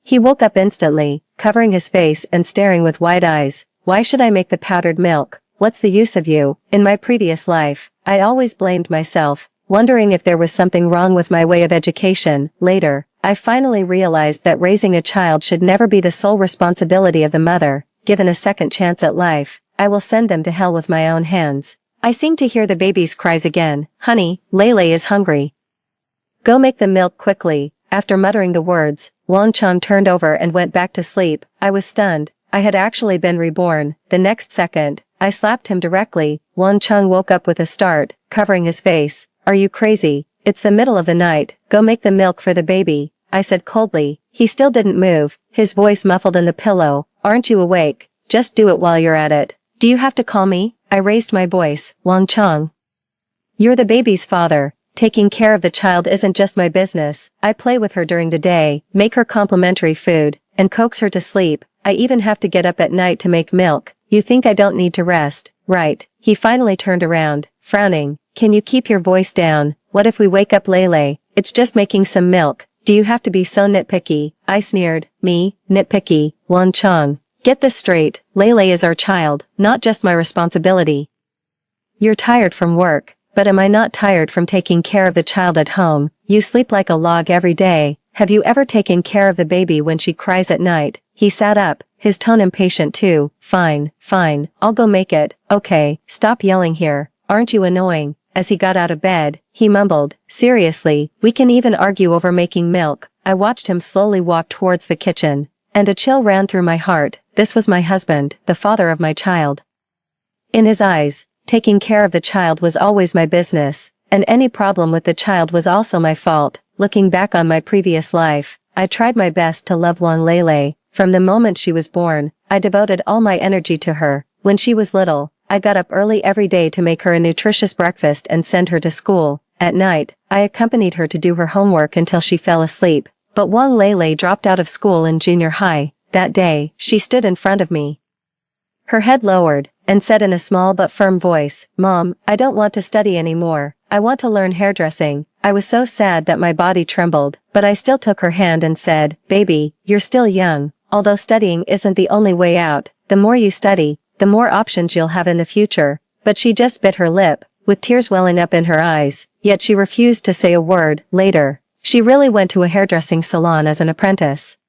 He woke up instantly, covering his face and staring with wide eyes. Why should I make the powdered milk? What's the use of you? In my previous life, I always blamed myself, wondering if there was something wrong with my way of education. Later, I finally realized that raising a child should never be the sole responsibility of the mother. Given a second chance at life, I will send them to hell with my own hands. I seem to hear the baby's cries again. Honey, Lele is hungry. Go make the milk quickly. After muttering the words, Wang Chang turned over and went back to sleep. I was stunned. I had actually been reborn. The next second, I slapped him directly. Wang Chang woke up with a start, covering his face. Are you crazy? It's the middle of the night. Go make the milk for the baby, I said coldly. He still didn't move, his voice muffled in the pillow. Aren't you awake? Just do it while you're at it. Do you have to call me? I raised my voice. Wang Chang. You're the baby's father. Taking care of the child isn't just my business. I play with her during the day, make her complimentary food, and coax her to sleep. I even have to get up at night to make milk. You think I don't need to rest, right? He finally turned around, frowning. Can you keep your voice down? What if we wake up Lele? It's just making some milk. Do you have to be so nitpicky? I sneered. Me, nitpicky? Wang Chang. Get this straight. Lele is our child, not just my responsibility. You're tired from work. But am I not tired from taking care of the child at home? You sleep like a log every day. Have you ever taken care of the baby when she cries at night? He sat up, his tone impatient too. Fine, I'll go make it. Okay, stop yelling here. Aren't you annoying? As he got out of bed, he mumbled, seriously, we can even argue over making milk. I watched him slowly walk towards the kitchen, and a chill ran through my heart. This was my husband, the father of my child. In his eyes, taking care of the child was always my business, and any problem with the child was also my fault. Looking back on my previous life, I tried my best to love Wang Lele. From the moment she was born, I devoted all my energy to her. When she was little, I got up early every day to make her a nutritious breakfast and send her to school. At night, I accompanied her to do her homework until she fell asleep. But Wang Lele dropped out of school in junior high. That day, she stood in front of me, her head lowered, and said in a small but firm voice, Mom, I don't want to study anymore. I want to learn hairdressing. I was so sad that my body trembled, but I still took her hand and said, Baby, you're still young. Although studying isn't the only way out, the more you study, the more options you'll have in the future. But she just bit her lip, with tears welling up in her eyes, yet she refused to say a word. Later, she really went to a hairdressing salon as an apprentice.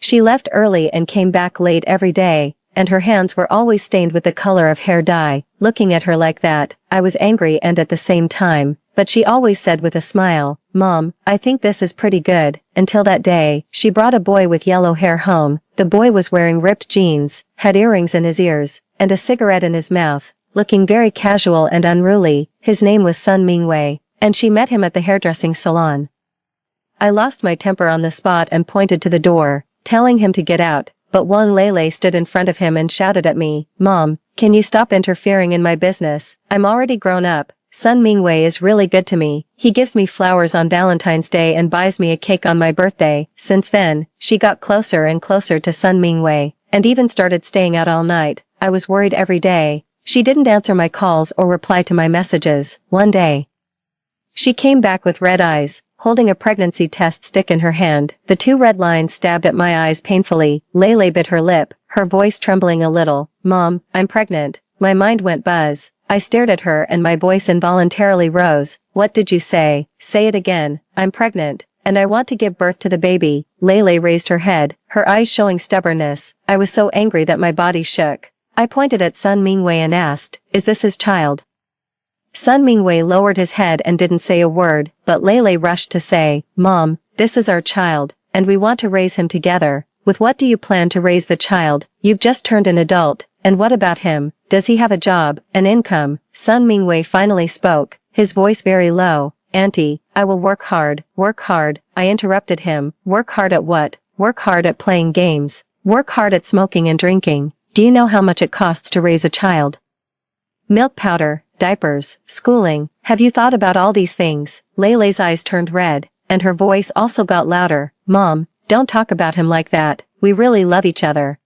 She left early and came back late every day, and her hands were always stained with the color of hair dye. Looking at her like that, I was angry and at the same time, but she always said with a smile, Mom, I think this is pretty good. Until that day, she brought a boy with yellow hair home. The boy was wearing ripped jeans, had earrings in his ears, and a cigarette in his mouth, looking very casual and unruly. His name was Sun Mingwei, and she met him at the hairdressing salon. I lost my temper on the spot and pointed to the door, telling him to get out. But Wang Lele stood in front of him and shouted at me, Mom, can you stop interfering in my business? I'm already grown up. Sun Mingwei is really good to me. He gives me flowers on Valentine's Day and buys me a cake on my birthday. Since then, she got closer and closer to Sun Mingwei, and even started staying out all night. I was worried every day. She didn't answer my calls or reply to my messages. One day, she came back with red eyes, holding a pregnancy test stick in her hand. The two red lines stabbed at my eyes painfully. Lele bit her lip, her voice trembling a little. Mom, I'm pregnant. My mind went buzz. I stared at her and my voice involuntarily rose. What did you say? Say it again. I'm pregnant, and I want to give birth to the baby. Lele raised her head, her eyes showing stubbornness. I was so angry that my body shook. I pointed at Sun Mingwei and asked, Is this his child? Sun Mingwei lowered his head and didn't say a word, but Lele rushed to say, Mom, this is our child, and we want to raise him together. With what do you plan to raise the child? You've just turned an adult, and what about him? Does he have a job, an income? Sun Mingwei finally spoke, his voice very low. Auntie, I will work hard. Work hard, I interrupted him. Work hard at what? Work hard at playing games. Work hard at smoking and drinking. Do you know how much it costs to raise a child? Milk powder, diapers, schooling. Have you thought about all these things? Lele's eyes turned red, and her voice also got louder. Mom, don't talk about him like that. We really love each other.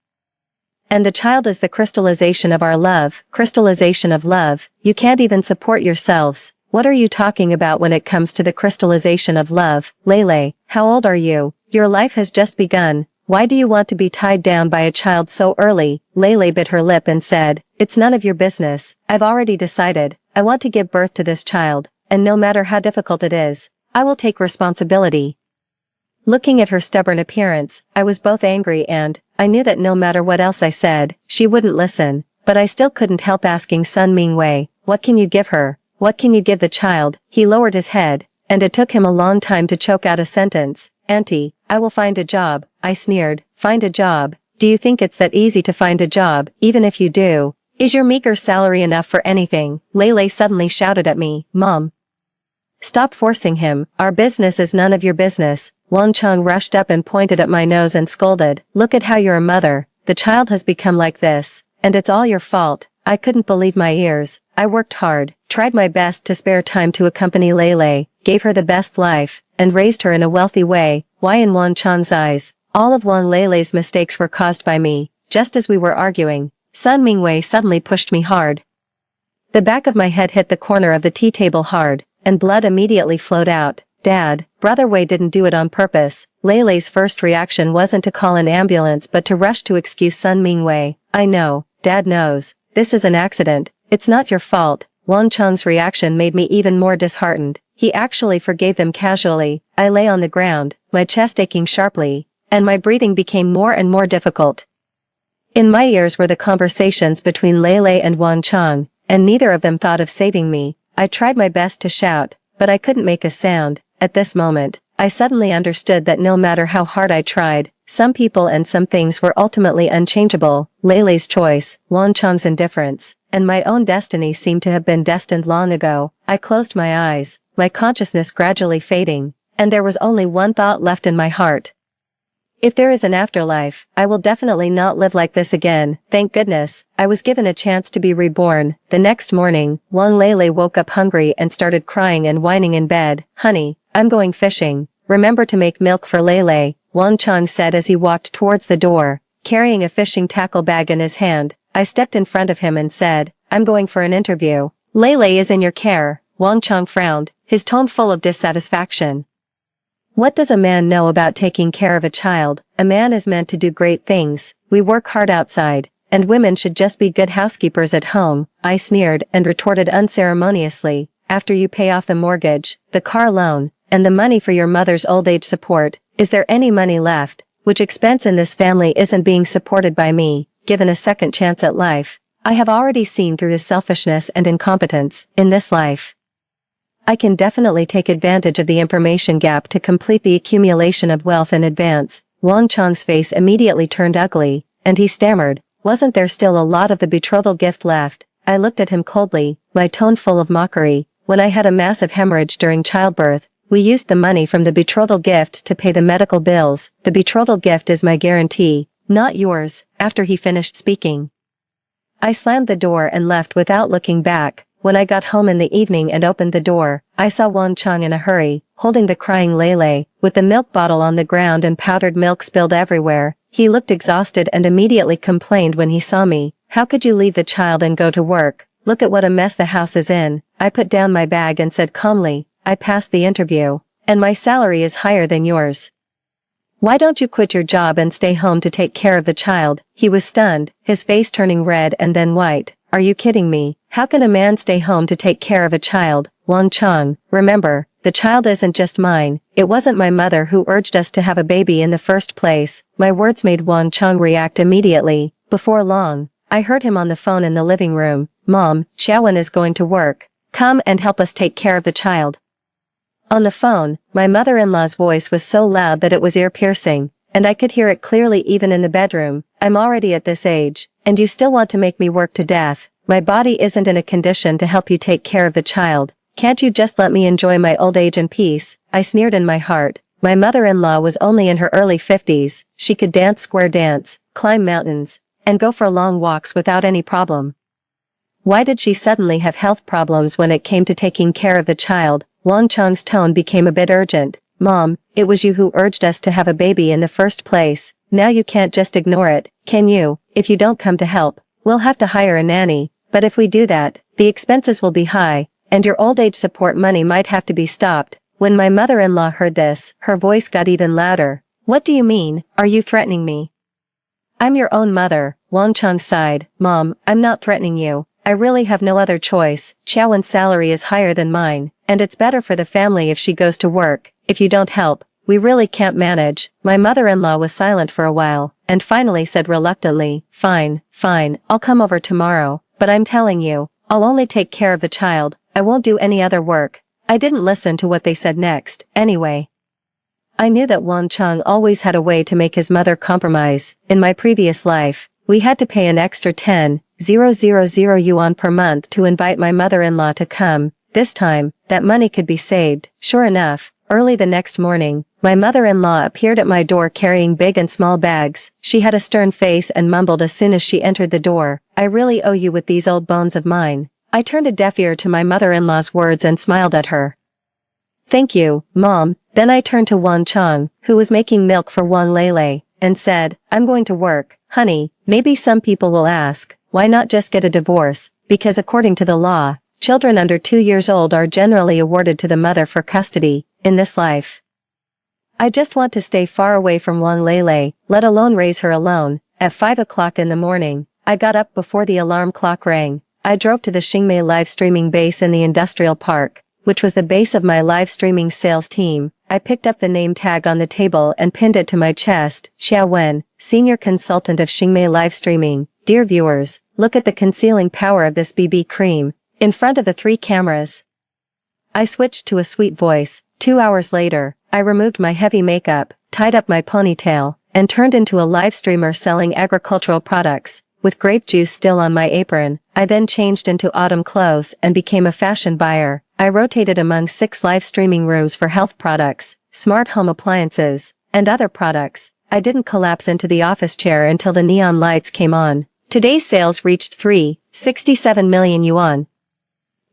And the child is the crystallization of our love. Crystallization of love. You can't even support yourselves. What are you talking about when it comes to the crystallization of love? Lele, how old are you? Your life has just begun. Why do you want to be tied down by a child so early? Lele bit her lip and said, It's none of your business. I've already decided. I want to give birth to this child, and no matter how difficult it is, I will take responsibility. Looking at her stubborn appearance, I was both angry and, I knew that no matter what else I said, she wouldn't listen, but I still couldn't help asking Sun Mingwei, what can you give her? What can you give the child? He lowered his head, and it took him a long time to choke out a sentence. Auntie, I will find a job, I sneered. Find a job? Do you think it's that easy to find a job? Even if you do, is your meager salary enough for anything? Lele suddenly shouted at me, Mom. Stop forcing him, our business is none of your business. Wang Chang rushed up and pointed at my nose and scolded, look at how you're a mother, the child has become like this, and it's all your fault. I couldn't believe my ears. I worked hard, tried my best to spare time to accompany Lele, gave her the best life, and raised her in a wealthy way. Why in Wang Chang's eyes, all of Wang Lele's mistakes were caused by me. Just as we were arguing, Sun Mingwei suddenly pushed me hard. The back of my head hit the corner of the tea table hard, and blood immediately flowed out. Dad, Brother Wei didn't do it on purpose. Lele's first reaction wasn't to call an ambulance but to rush to excuse Sun Mingwei. I know, Dad knows. This is an accident. It's not your fault. Wang Chang's reaction made me even more disheartened. He actually forgave them casually. I lay on the ground, my chest aching sharply, and my breathing became more and more difficult. In my ears were the conversations between Lele and Wang Chang, and neither of them thought of saving me. I tried my best to shout, but I couldn't make a sound. At this moment, I suddenly understood that no matter how hard I tried, some people and some things were ultimately unchangeable. Lele's choice, Wang Chang's indifference, and my own destiny seemed to have been destined long ago. I closed my eyes, my consciousness gradually fading, and there was only one thought left in my heart. If there is an afterlife, I will definitely not live like this again. Thank goodness, I was given a chance to be reborn. The next morning, Wang Lele woke up hungry and started crying and whining in bed. Honey, I'm going fishing. Remember to make milk for Lele, Wang Chang said as he walked towards the door, carrying a fishing tackle bag in his hand. I stepped in front of him and said, I'm going for an interview. Lele is in your care. Wang Chang frowned, his tone full of dissatisfaction. What does a man know about taking care of a child? A man is meant to do great things. We work hard outside, and women should just be good housekeepers at home. I sneered and retorted unceremoniously, after you pay off the mortgage, the car loan, and the money for your mother's old age support, is there any money left? Which expense in this family isn't being supported by me, given a second chance at life? I have already seen through his selfishness and incompetence, in this life. I can definitely take advantage of the information gap to complete the accumulation of wealth in advance. Wang Chang's face immediately turned ugly, and he stammered, wasn't there still a lot of the betrothal gift left? I looked at him coldly, my tone full of mockery. When I had a massive hemorrhage during childbirth, we used the money from the betrothal gift to pay the medical bills. The betrothal gift is my guarantee, not yours. After he finished speaking, I slammed the door and left without looking back. When I got home in the evening and opened the door, I saw Wang Chang in a hurry, holding the crying Lele, with the milk bottle on the ground and powdered milk spilled everywhere. He looked exhausted and immediately complained when he saw me. How could you leave the child and go to work? Look at what a mess the house is in. I put down my bag and said calmly, I passed the interview, and my salary is higher than yours. Why don't you quit your job and stay home to take care of the child? He was stunned, his face turning red and then white. Are you kidding me? How can a man stay home to take care of a child? Wang Chang, remember, the child isn't just mine. It wasn't my mother who urged us to have a baby in the first place. My words made Wang Chang react immediately. Before long, I heard him on the phone in the living room. Mom, Xiaowen is going to work. Come and help us take care of the child. On the phone, my mother-in-law's voice was so loud that it was ear-piercing, and I could hear it clearly even in the bedroom. I'm already at this age, and you still want to make me work to death. My body isn't in a condition to help you take care of the child. Can't you just let me enjoy my old age in peace? I sneered in my heart. My mother-in-law was only in her early 50s. She could dance square dance, climb mountains, and go for long walks without any problem. Why did she suddenly have health problems when it came to taking care of the child? Wang Chang's tone became a bit urgent. Mom, it was you who urged us to have a baby in the first place. Now you can't just ignore it, can you? If you don't come to help, we'll have to hire a nanny. But if we do that, the expenses will be high, and your old age support money might have to be stopped. When my mother-in-law heard this, her voice got even louder. What do you mean? Are you threatening me? I'm your own mother. Wang Chang sighed. Mom, I'm not threatening you. I really have no other choice. Xiaowen's salary is higher than mine, and it's better for the family if she goes to work. If you don't help, we really can't manage." My mother-in-law was silent for a while, and finally said reluctantly, "Fine, I'll come over tomorrow, but I'm telling you, I'll only take care of the child, I won't do any other work." I didn't listen to what they said next, anyway. I knew that Wang Cheng always had a way to make his mother compromise. In my previous life, we had to pay an extra 10,000 yuan per month to invite my mother-in-law to come. This time, that money could be saved. Sure enough, early the next morning, my mother-in-law appeared at my door carrying big and small bags. She had a stern face and mumbled as soon as she entered the door, "I really owe you with these old bones of mine." I turned a deaf ear to my mother-in-law's words and smiled at her. "Thank you, Mom." Then I turned to Wang Cheng, who was making milk for Wang Lele, and said, "I'm going to work, honey." Maybe some people will ask, why not just get a divorce? Because according to the law, children under 2 years old are generally awarded to the mother for custody, in this life. I just want to stay far away from Wang Lele, let alone raise her alone. At 5 o'clock in the morning, I got up before the alarm clock rang. I drove to the Xingmei live streaming base in the industrial park, which was the base of my live streaming sales team. I picked up the name tag on the table and pinned it to my chest. Xiao Wen, Senior Consultant of Xingmei Live Streaming. Dear viewers, look at the concealing power of this BB cream. In front of the 3 cameras. I switched to a sweet voice. 2 hours later, I removed my heavy makeup, tied up my ponytail, and turned into a live streamer selling agricultural products. With grape juice still on my apron, I then changed into autumn clothes and became a fashion buyer. I rotated among 6 live streaming rooms for health products, smart home appliances, and other products. I didn't collapse into the office chair until the neon lights came on. Today's sales reached 367 million yuan.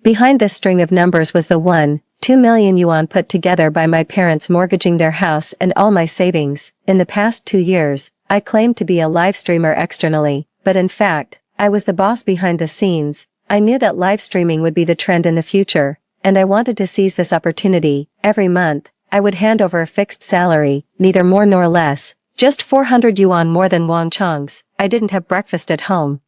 Behind this string of numbers was the 1.2 million yuan put together by my parents mortgaging their house and all my savings. In the past 2 years, I claimed to be a live streamer externally, but in fact, I was the boss behind the scenes. I knew that live streaming would be the trend in the future, and I wanted to seize this opportunity. Every month, I would hand over a fixed salary, neither more nor less, just 400 yuan more than Wang Cheng's. I didn't have breakfast at home.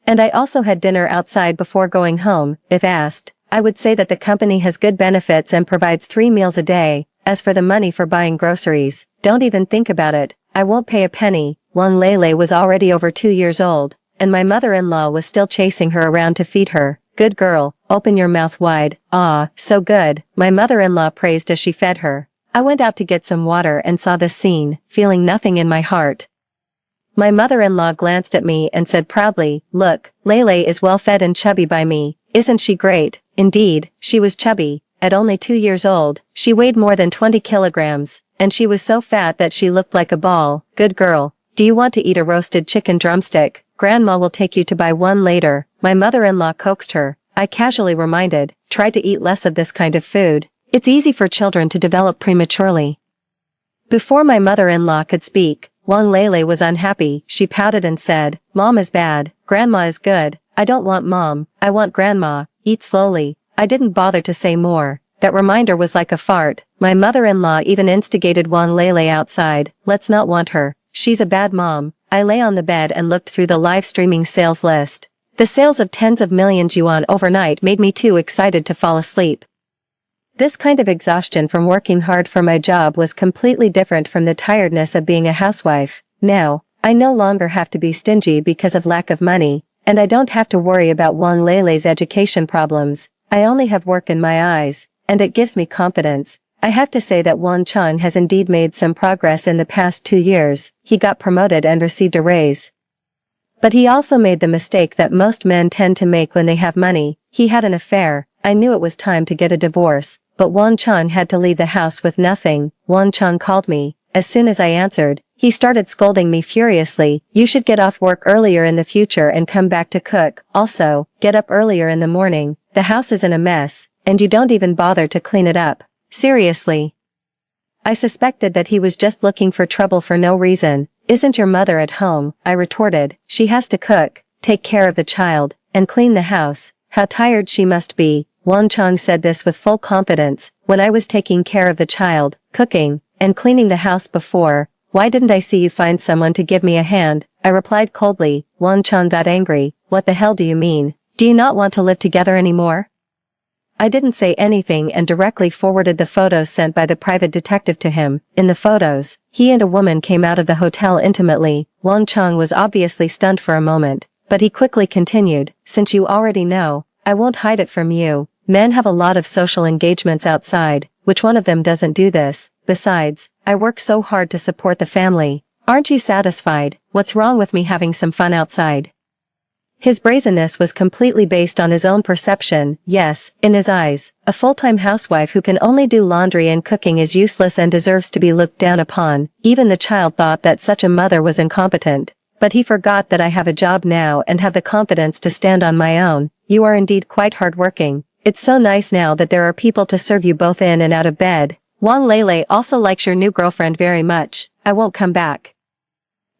And I also had dinner outside before going home. If asked, I would say that the company has good benefits and provides 3 meals a day. As for the money for buying groceries, don't even think about it. I won't pay a penny. Wang Lele was already over 2 years old, and my mother-in-law was still chasing her around to feed her. "Good girl, open your mouth wide." "Ah, so good," my mother-in-law praised as she fed her. I went out to get some water and saw this scene, feeling nothing in my heart. My mother-in-law glanced at me and said proudly, "Look, Lele is well fed and chubby by me. Isn't she great?" Indeed, she was chubby. At only 2 years old, she weighed more than 20 kilograms, and she was so fat that she looked like a ball. "Good girl. Do you want to eat a roasted chicken drumstick? Grandma will take you to buy one later," my mother-in-law coaxed her. I casually reminded, "Try to eat less of this kind of food. It's easy for children to develop prematurely." Before my mother-in-law could speak, Wang Lele was unhappy. She pouted and said, "Mom is bad, Grandma is good. I don't want Mom, I want Grandma. Eat slowly." I didn't bother to say more. That reminder was like a fart. My mother-in-law even instigated Wang Lele outside. "Let's not want her. She's a bad mom." I lay on the bed and looked through the live streaming sales list. The sales of tens of millions yuan overnight made me too excited to fall asleep. This kind of exhaustion from working hard for my job was completely different from the tiredness of being a housewife. Now, I no longer have to be stingy because of lack of money, and I don't have to worry about Wang Lele's education problems. I only have work in my eyes, and it gives me confidence. I have to say that Wang Cheng has indeed made some progress in the past 2 years. He got promoted and received a raise. But he also made the mistake that most men tend to make when they have money. He had an affair. I knew it was time to get a divorce, but Wang Cheng had to leave the house with nothing. Wang Cheng called me. As soon as I answered, he started scolding me furiously. "You should get off work earlier in the future and come back to cook. Also, get up earlier in the morning. The house is in a mess, and you don't even bother to clean it up." Seriously. I suspected that he was just looking for trouble for no reason. "Isn't your mother at home?" I retorted. "She has to cook, take care of the child, and clean the house. How tired she must be." Wang Cheng said this with full confidence. "When I was taking care of the child, cooking, and cleaning the house before, why didn't I see you find someone to give me a hand?" I replied coldly. Wang Cheng got angry. "What the hell do you mean? Do you not want to live together anymore?" I didn't say anything and directly forwarded the photos sent by the private detective to him. In the photos, he and a woman came out of the hotel intimately. Wang Chang was obviously stunned for a moment, but he quickly continued, since you already know, I won't hide it from you. Men have a lot of social engagements outside, which one of them doesn't do this? Besides, I work so hard to support the family. Aren't you satisfied? What's wrong with me having some fun outside? His brazenness was completely based on his own perception. Yes, in his eyes, a full-time housewife who can only do laundry and cooking is useless and deserves to be looked down upon. Even the child thought that such a mother was incompetent. But he forgot that I have a job now and have the confidence to stand on my own. You are indeed quite hardworking. It's so nice now that there are people to serve you both in and out of bed. Wang Lele also likes your new girlfriend very much. I won't come back.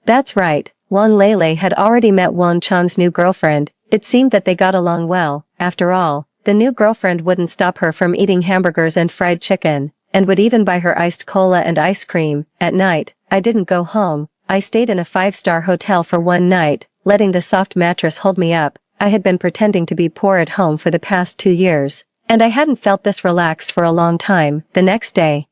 That's right. Wang Lele had already met Wang Chang's new girlfriend. It seemed that they got along well. After all, the new girlfriend wouldn't stop her from eating hamburgers and fried chicken, and would even buy her iced cola and ice cream. At night, I didn't go home. I stayed in a 5-star hotel for one night, letting the soft mattress hold me up. I had been pretending to be poor at home for the past 2 years, and I hadn't felt this relaxed for a long time. The next day,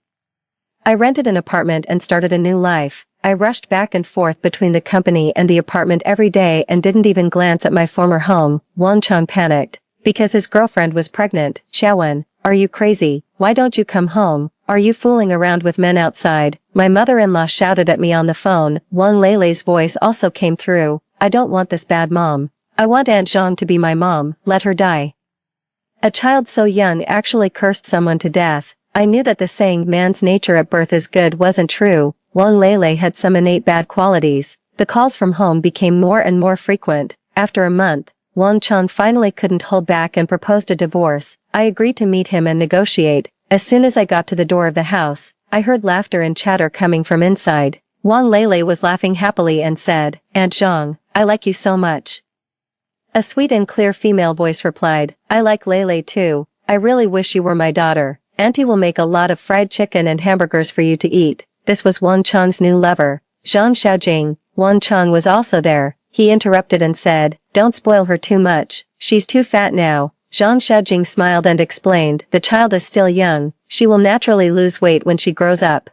I rented an apartment and started a new life. I rushed back and forth between the company and the apartment every day and didn't even glance at my former home. Wang Chang panicked, because his girlfriend was pregnant. Xiaowen, are you crazy? Why don't you come home? Are you fooling around with men outside? My mother-in-law shouted at me on the phone. Wang Lele's voice also came through. I don't want this bad mom. I want Aunt Zhang to be my mom. Let her die. A child so young actually cursed someone to death. I knew that the saying man's nature at birth is good wasn't true. Wang Lele had some innate bad qualities. The calls from home became more and more frequent. After a month, Wang Chang finally couldn't hold back and proposed a divorce. I agreed to meet him and negotiate. As soon as I got to the door of the house, I heard laughter and chatter coming from inside. Wang Lele was laughing happily and said, Aunt Zhang, I like you so much. A sweet and clear female voice replied, I like Lele too. I really wish you were my daughter. Auntie will make a lot of fried chicken and hamburgers for you to eat. This was Wang Chang's new lover, Zhang Xiaojing. Wang Chang was also there. He interrupted and said, don't spoil her too much. She's too fat now. Zhang Xiaojing smiled and explained, the child is still young. She will naturally lose weight when she grows up.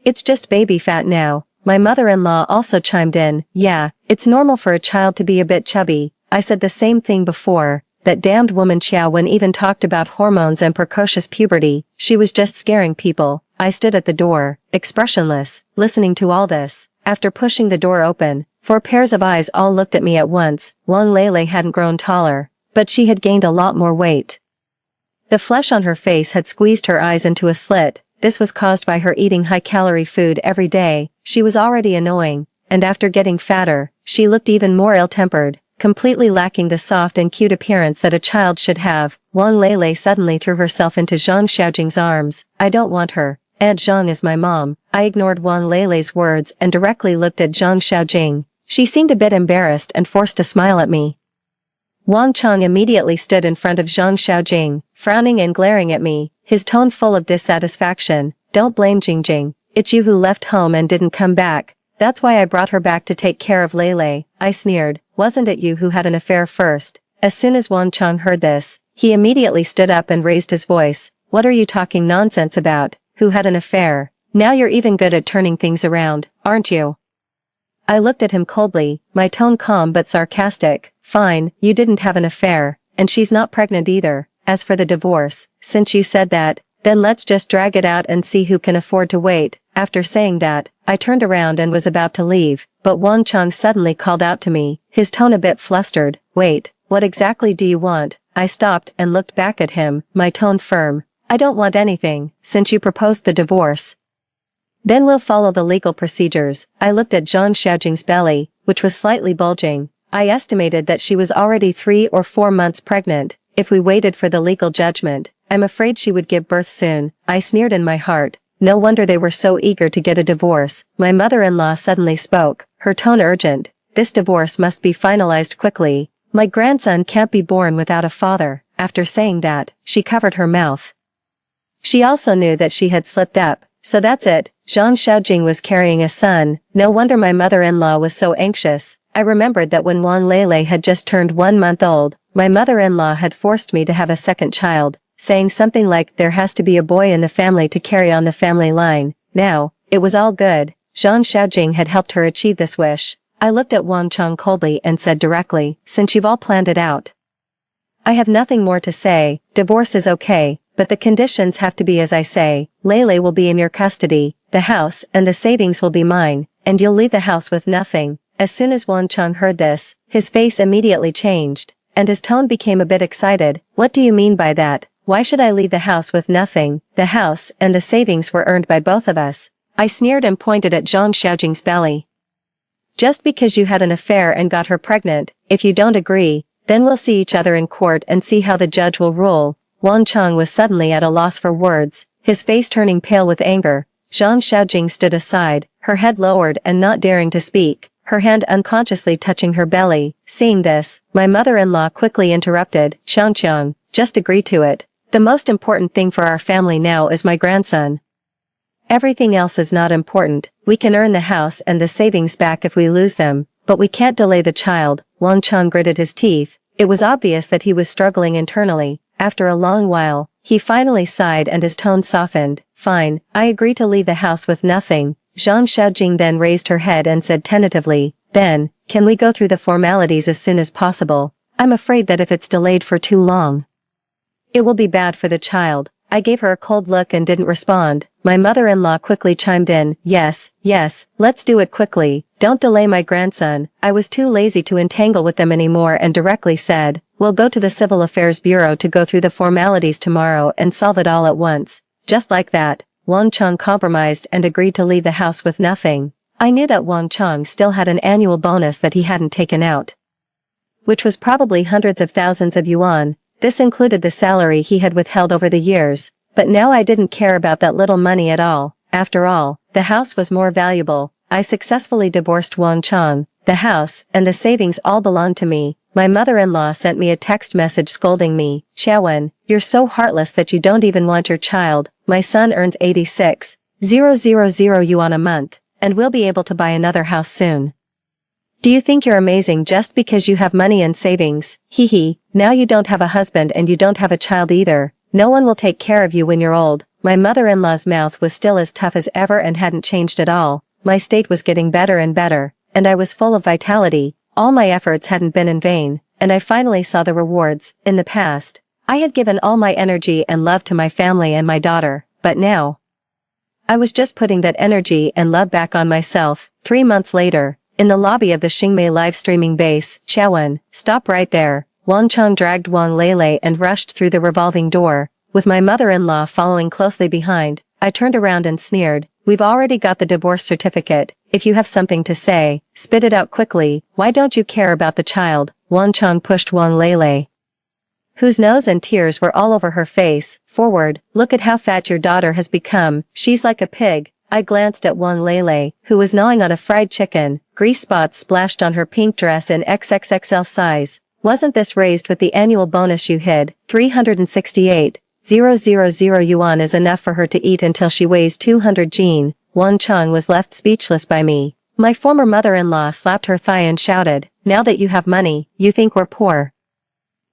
It's just baby fat now. My mother-in-law also chimed in, yeah, it's normal for a child to be a bit chubby. I said the same thing before. That damned woman Xiaowen even talked about hormones and precocious puberty. She was just scaring people. I stood at the door, expressionless, listening to all this. After pushing the door open, 4 pairs of eyes all looked at me at once. Wang Lele hadn't grown taller, but she had gained a lot more weight. The flesh on her face had squeezed her eyes into a slit. This was caused by her eating high-calorie food every day. She was already annoying, and after getting fatter, she looked even more ill-tempered, completely lacking the soft and cute appearance that a child should have. Wang Lele suddenly threw herself into Zhang Xiaojing's arms. I don't want her. Aunt Zhang is my mom. I ignored Wang Lele's words and directly looked at Zhang Xiaojing. She seemed a bit embarrassed and forced a smile at me. Wang Chang immediately stood in front of Zhang Xiaojing, frowning and glaring at me, his tone full of dissatisfaction. Don't blame Jingjing. It's you who left home and didn't come back. That's why I brought her back to take care of Lele. I sneered. Wasn't it you who had an affair first? As soon as Wang Chang heard this, he immediately stood up and raised his voice. What are you talking nonsense about? Who had an affair? Now you're even good at turning things around, aren't you? I looked at him coldly, my tone calm but sarcastic. Fine, you didn't have an affair, and she's not pregnant either. As for the divorce, since you said that, then let's just drag it out and see who can afford to wait. After saying that, I turned around and was about to leave, but Wang Chang suddenly called out to me, his tone a bit flustered. Wait, what exactly do you want? I stopped and looked back at him, my tone firm. I don't want anything, since you proposed the divorce. Then we'll follow the legal procedures. I looked at Zhang Xiaojing's belly, which was slightly bulging. I estimated that she was already 3 or 4 months pregnant. If we waited for the legal judgment, I'm afraid she would give birth soon. I sneered in my heart. No wonder they were so eager to get a divorce. My mother-in-law suddenly spoke, her tone urgent. This divorce must be finalized quickly. My grandson can't be born without a father. After saying that, she covered her mouth. She also knew that she had slipped up. So that's it. Zhang Xiaojing was carrying a son. No wonder my mother-in-law was so anxious. I remembered that when Wang Lele had just turned 1 month old, My mother-in-law had forced me to have a second child, saying something like there has to be a boy in the family to carry on the family line. Now, it was all good. Zhang Xiaojing had helped her achieve this wish. I looked at Wang Chang coldly and said directly, since you've all planned it out, I have nothing more to say. Divorce is okay, but the conditions have to be as I say. Lele will be in your custody, the house and the savings will be mine, and you'll leave the house with nothing. As soon as Wang Chang heard this, his face immediately changed, and his tone became a bit excited. What do you mean by that? Why should I leave the house with nothing? The house and the savings were earned by both of us. I sneered and pointed at Zhang Xiaojing's belly. Just because you had an affair and got her pregnant, if you don't agree, then we'll see each other in court and see how the judge will rule. Wang Chang was suddenly at a loss for words, his face turning pale with anger. Zhang Xiaojing stood aside, her head lowered and not daring to speak, her hand unconsciously touching her belly. Seeing this, my mother-in-law quickly interrupted, Qiang, just agree to it. The most important thing for our family now is my grandson. Everything else is not important. We can earn the house and the savings back if we lose them, but we can't delay the child. Wang Chang gritted his teeth. It was obvious that he was struggling internally. After a long while, he finally sighed and his tone softened. Fine, I agree to leave the house with nothing. Zhang Xiaojing then raised her head and said tentatively, then, can we go through the formalities as soon as possible? I'm afraid that if it's delayed for too long, it will be bad for the child. I gave her a cold look and didn't respond. My mother-in-law quickly chimed in, yes, let's do it quickly. Don't delay my grandson. I was too lazy to entangle with them anymore and directly said, we'll go to the Civil Affairs Bureau to go through the formalities tomorrow and solve it all at once. Just like that, Wang Chang compromised and agreed to leave the house with nothing. I knew that Wang Chang still had an annual bonus that he hadn't taken out, which was probably hundreds of thousands of yuan. This included the salary he had withheld over the years, but now I didn't care about that little money at all. After all, the house was more valuable. I successfully divorced Wang Chang. The house and the savings all belonged to me. My mother-in-law sent me a text message scolding me. Xiaowen, you're so heartless that you don't even want your child. My son earns 86,000 yuan a month, and we'll be able to buy another house soon. Do you think you're amazing just because you have money and savings? Hee, now you don't have a husband and you don't have a child either. No one will take care of you when you're old. My mother-in-law's mouth was still as tough as ever and hadn't changed at all. My state was getting better and better, and I was full of vitality. All my efforts hadn't been in vain, and I finally saw the rewards. In the past, I had given all my energy and love to my family and my daughter, but now, I was just putting that energy and love back on myself. 3 months later, in the lobby of the Xingmei live streaming base, Qiaowen, stop right there. Wang Chang dragged Wang Lele and rushed through the revolving door, with my mother-in-law following closely behind. I turned around and sneered, we've already got the divorce certificate. If you have something to say, spit it out quickly. Why don't you care about the child? Wang Chang pushed Wang Lele, whose nose and tears were all over her face, forward. Look at how fat your daughter has become. She's like a pig. I glanced at Wang Lele, who was gnawing on a fried chicken. Grease spots splashed on her pink dress in XXXL size. Wasn't this raised with the annual bonus you hid? 368,000 yuan is enough for her to eat until she weighs 200 jin. Wang Chang was left speechless by me. My former mother-in-law slapped her thigh and shouted, now that you have money, you think we're poor.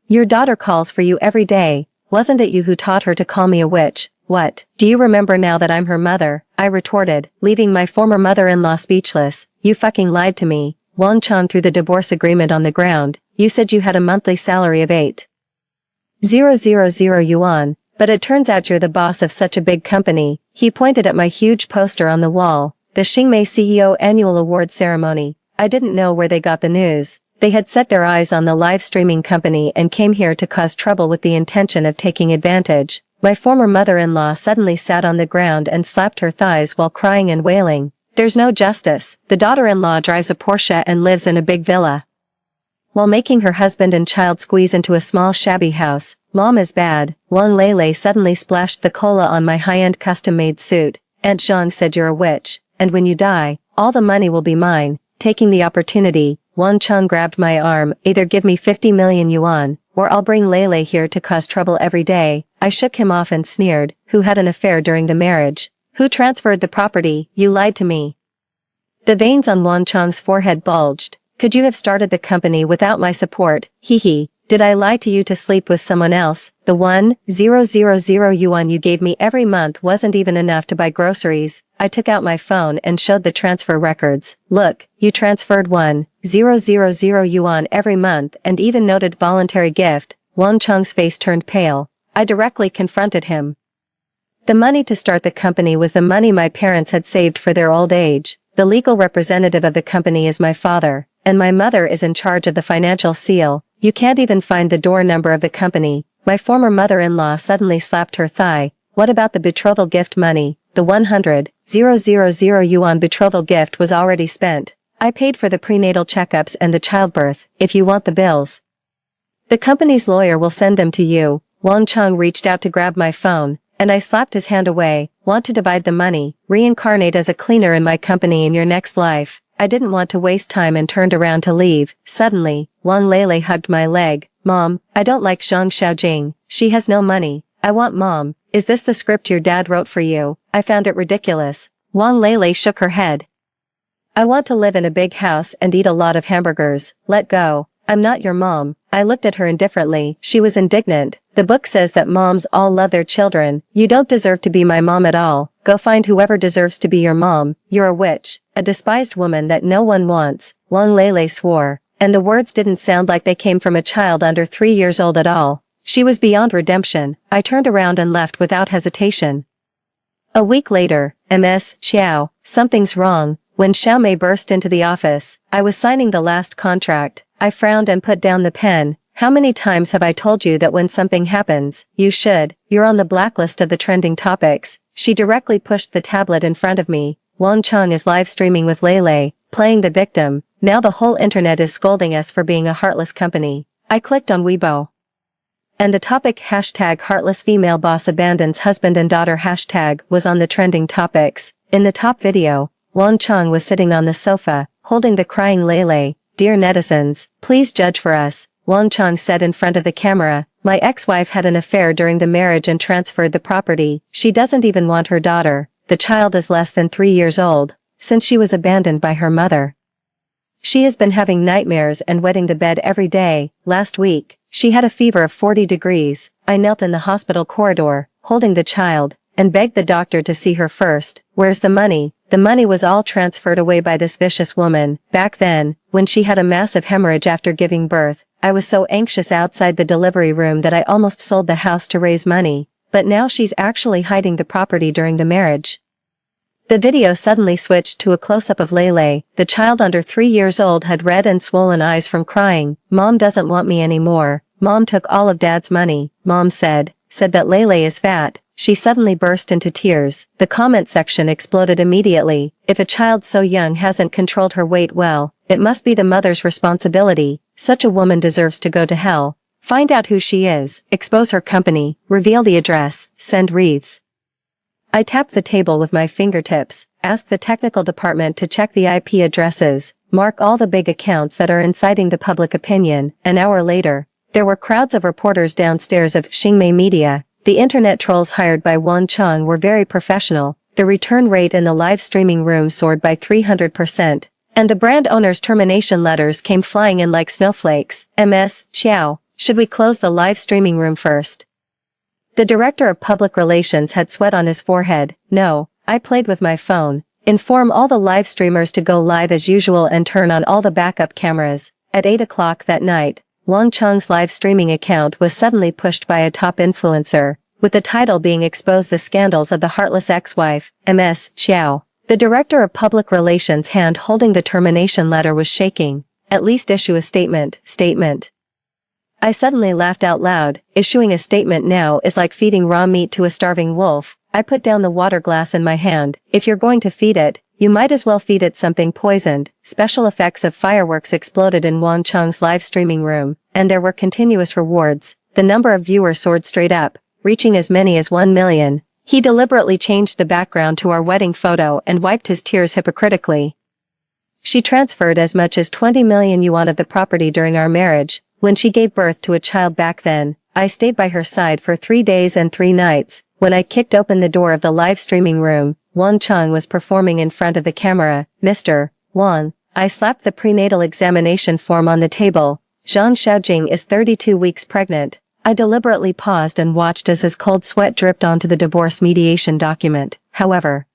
Your daughter calls for you every day. Wasn't it you who taught her to call me a witch? What, do you remember now that I'm her mother? I retorted, leaving my former mother-in-law speechless. You fucking lied to me. Wang Chang threw the divorce agreement on the ground. You said you had a monthly salary of 8,000 yuan, but it turns out you're the boss of such a big company. He pointed at my huge poster on the wall, the Xingmei CEO annual award ceremony. I didn't know where they got the news. They had set their eyes on the live streaming company and came here to cause trouble with the intention of taking advantage. My former mother-in-law suddenly sat on the ground and slapped her thighs while crying and wailing. There's no justice. The daughter-in-law drives a Porsche and lives in a big villa, while making her husband and child squeeze into a small shabby house. Mom is bad. Wang Lele suddenly splashed the cola on my high-end custom-made suit. Aunt Zhang said you're a witch, and when you die, all the money will be mine. Taking the opportunity, Wang Chang grabbed my arm. Either give me 50 million yuan, or I'll bring Lele here to cause trouble every day. I shook him off and sneered, who had an affair during the marriage? Who transferred the property? You lied to me. The veins on Wang Chang's forehead bulged. Could you have started the company without my support? Hee. Did I lie to you to sleep with someone else? The 1,000 yuan you gave me every month wasn't even enough to buy groceries. I took out my phone and showed the transfer records. Look, you transferred 1,000 yuan every month and even noted voluntary gift. Wang Cheng's face turned pale. I directly confronted him. The money to start the company was the money my parents had saved for their old age. The legal representative of the company is my father, and my mother is in charge of the financial seal. You can't even find the door number of the company. My former mother-in-law suddenly slapped her thigh. What about the betrothal gift money? The 100,000 yuan betrothal gift was already spent. I paid for the prenatal checkups and the childbirth, if you want the bills. The company's lawyer will send them to you. Wang Cheng reached out to grab my phone, and I slapped his hand away. Want to divide the money, reincarnate as a cleaner in my company in your next life. I didn't want to waste time and turned around to leave. Suddenly, Wang Lele hugged my leg. Mom, I don't like Zhang Xiaojing. She has no money. I want Mom. Is this the script your dad wrote for you? I found it ridiculous. Wang Lele shook her head. I want to live in a big house and eat a lot of hamburgers. Let go. I'm not your mom. I looked at her indifferently. She was indignant. The book says that moms all love their children. You don't deserve to be my mom at all. Go find whoever deserves to be your mom. You're a witch, a despised woman that no one wants. Wang Lele swore, and the words didn't sound like they came from a child under 3 years old at all. She was beyond redemption. I turned around and left without hesitation. A week later, Ms. Xiao, something's wrong. When Xiaomei burst into the office, I was signing the last contract. I frowned and put down the pen. How many times have I told you that when something happens, you should, you're on the blacklist of the trending topics. She directly pushed the tablet in front of me. Wang Cheng is live streaming with Lele, playing the victim. Now the whole internet is scolding us for being a heartless company. I clicked on Weibo. And the topic hashtag heartless female boss abandons husband and daughter hashtag was on the trending topics. In the top video, Wang Cheng was sitting on the sofa, holding the crying Lele. Dear netizens, please judge for us, Wang Cheng said in front of the camera. My ex-wife had an affair during the marriage and transferred the property. She doesn't even want her daughter. The child is less than 3 years old, since she was abandoned by her mother. She has been having nightmares and wetting the bed every day. Last week, she had a fever of 40 degrees. I knelt in the hospital corridor, holding the child, and begged the doctor to see her first. Where's the money? The money was all transferred away by this vicious woman. Back then, when she had a massive hemorrhage after giving birth, I was so anxious outside the delivery room that I almost sold the house to raise money. But now she's actually hiding the property during the marriage. The video suddenly switched to a close-up of Lele. The child under 3 years old had red and swollen eyes from crying. Mom doesn't want me anymore. Mom took all of Dad's money. Mom said that Lele is fat. She suddenly burst into tears. The comment section exploded immediately. If a child so young hasn't controlled her weight well, it must be the mother's responsibility. Such a woman deserves to go to hell. Find out who she is, expose her company, reveal the address, send wreaths. I tapped the table with my fingertips, asked the technical department to check the IP addresses, mark all the big accounts that are inciting the public opinion. An hour later, there were crowds of reporters downstairs of Xingmei Media. The internet trolls hired by Wang Cheng were very professional. The return rate in the live streaming room soared by 300%, and the brand owner's termination letters came flying in like snowflakes. Ms. Xiao, should we close the live streaming room first? The director of public relations had sweat on his forehead. No, I played with my phone. Inform all the live streamers to go live as usual and turn on all the backup cameras. At 8 o'clock that night, Wang Cheng's live streaming account was suddenly pushed by a top influencer, with the title being Expose the Scandals of the Heartless Ex-Wife, Ms. Xiao. The director of public relations' hand holding the termination letter was shaking. At least issue a statement. I suddenly laughed out loud. Issuing a statement now is like feeding raw meat to a starving wolf. I put down the water glass in my hand. If you're going to feed it, you might as well feed it something poisoned. Special effects of fireworks exploded in Wang Cheng's live streaming room, and there were continuous rewards. The number of viewers soared straight up, reaching as many as 1 million. He deliberately changed the background to our wedding photo and wiped his tears hypocritically. She transferred as much as 20 million yuan of the property during our marriage. When she gave birth to a child back then, I stayed by her side for 3 days and 3 nights. When I kicked open the door of the live streaming room, Wang Cheng was performing in front of the camera. Mr. Wang, I slapped the prenatal examination form on the table. Zhang Xiaojing is 32 weeks pregnant. I deliberately paused and watched as his cold sweat dripped onto the divorce mediation document. However,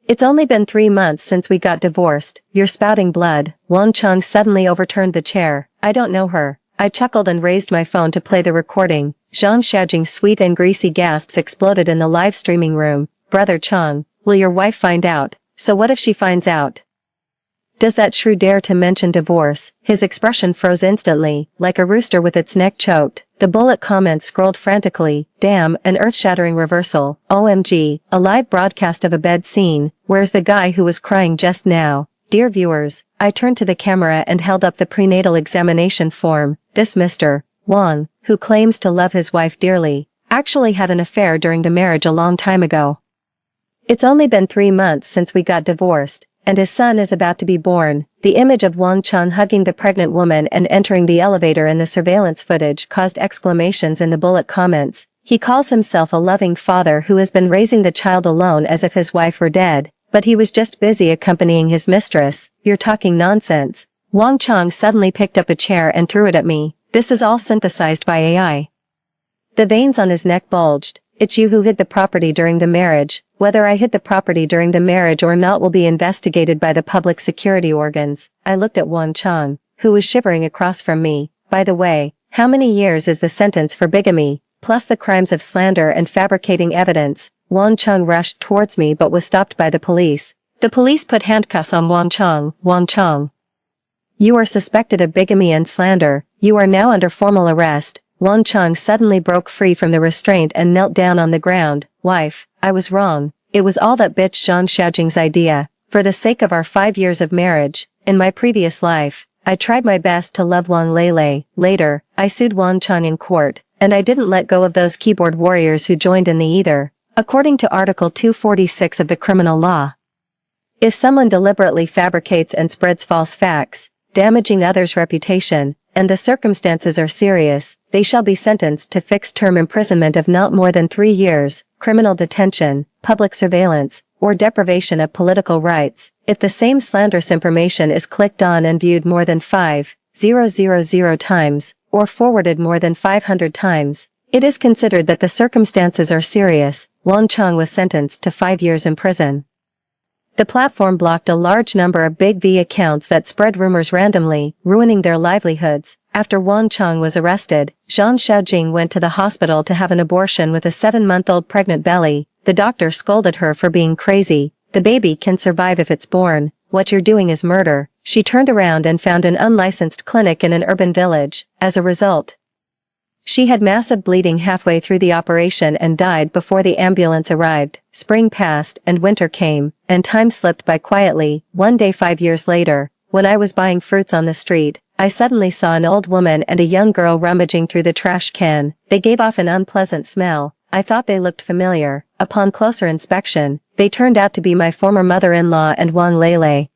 it's only been 3 months since we got divorced. You're spouting blood. Wang Cheng suddenly overturned the chair. I don't know her. I chuckled and raised my phone to play the recording. Zhang Xiaojing's sweet and greasy gasps exploded in the live streaming room. Brother Cheng, will your wife find out? So what if she finds out? Does that shrew dare to mention divorce? His expression froze instantly, like a rooster with its neck choked. The bullet comments scrolled frantically. Damn, an earth-shattering reversal. OMG, a live broadcast of a bed scene. Where's the guy who was crying just now? Dear viewers, I turned to the camera and held up the prenatal examination form. This Mr. Wang, who claims to love his wife dearly, actually had an affair during the marriage a long time ago. It's only been 3 months since we got divorced, and his son is about to be born. The image of Wang Cheng hugging the pregnant woman and entering the elevator in the surveillance footage caused exclamations in the bullet comments. He calls himself a loving father who has been raising the child alone as if his wife were dead, but he was just busy accompanying his mistress. You're talking nonsense. Wang Cheng suddenly picked up a chair and threw it at me. This is all synthesized by AI. The veins on his neck bulged. It's you who hid the property during the marriage. Whether I hid the property during the marriage or not will be investigated by the public security organs. I looked at Wang Cheng, who was shivering across from me. By the way, how many years is the sentence for bigamy, plus the crimes of slander and fabricating evidence? Wang Cheng rushed towards me but was stopped by the police. The police put handcuffs on Wang Cheng. Wang Cheng, you are suspected of bigamy and slander. You are now under formal arrest. Wang Cheng suddenly broke free from the restraint and knelt down on the ground. Wife, I was wrong. It was all that bitch Zhang Xiaojing's idea. For the sake of our 5 years of marriage, in my previous life, I tried my best to love Wang Lele. Later, I sued Wang Cheng in court, and I didn't let go of those keyboard warriors who joined in the either. According to Article 246 of the criminal law, if someone deliberately fabricates and spreads false facts, damaging others' reputation, and the circumstances are serious, they shall be sentenced to fixed-term imprisonment of not more than 3 years, criminal detention, public surveillance, or deprivation of political rights, if the same slanderous information is clicked on and viewed more than 5,000 times, or forwarded more than 500 times. It is considered that the circumstances are serious. Wang Cheng was sentenced to 5 years in prison. The platform blocked a large number of Big V accounts that spread rumors randomly, ruining their livelihoods. After Wang Cheng was arrested, Zhang Xiaojing went to the hospital to have an abortion with a 7-month-old pregnant belly. The doctor scolded her for being crazy. The baby can survive if it's born. What you're doing is murder. She turned around and found an unlicensed clinic in an urban village. As a result, she had massive bleeding halfway through the operation and died before the ambulance arrived. Spring passed and winter came, and time slipped by quietly. One day 5 years later, when I was buying fruits on the street, I suddenly saw an old woman and a young girl rummaging through the trash can. They gave off an unpleasant smell. I thought they looked familiar. Upon closer inspection, they turned out to be my former mother-in-law and Wang Lele.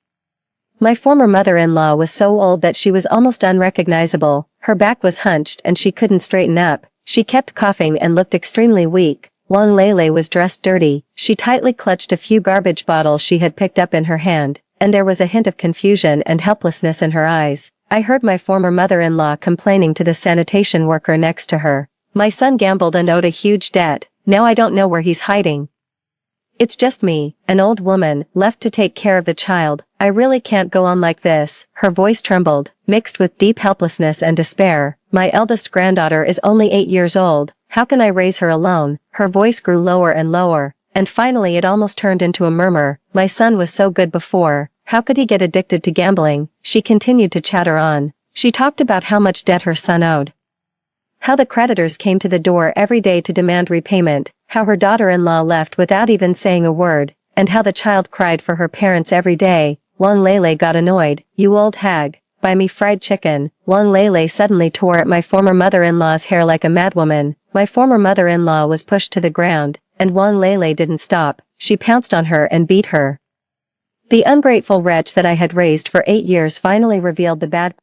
My former mother-in-law was so old that she was almost unrecognizable. Her back was hunched and she couldn't straighten up. She kept coughing and looked extremely weak. Wang Lele was dressed dirty. She tightly clutched a few garbage bottles she had picked up in her hand, and there was a hint of confusion and helplessness in her eyes. I heard my former mother-in-law complaining to the sanitation worker next to her. My son gambled and owed a huge debt. Now I don't know where he's hiding. It's just me, an old woman, left to take care of the child. I really can't go on like this. Her voice trembled, mixed with deep helplessness and despair. My eldest granddaughter is only 8 years old. How can I raise her alone? Her voice grew lower and lower, and finally it almost turned into a murmur. My son was so good before. How could he get addicted to gambling? She continued to chatter on. She talked about how much debt her son owed, how the creditors came to the door every day to demand repayment, how her daughter-in-law left without even saying a word, and how the child cried for her parents every day. Wang Lele got annoyed. You old hag, buy me fried chicken. Wang Lele suddenly tore at my former mother-in-law's hair like a madwoman. My former mother-in-law was pushed to the ground, and Wang Lele didn't stop. She pounced on her and beat her. The ungrateful wretch that I had raised for 8 years finally revealed the bad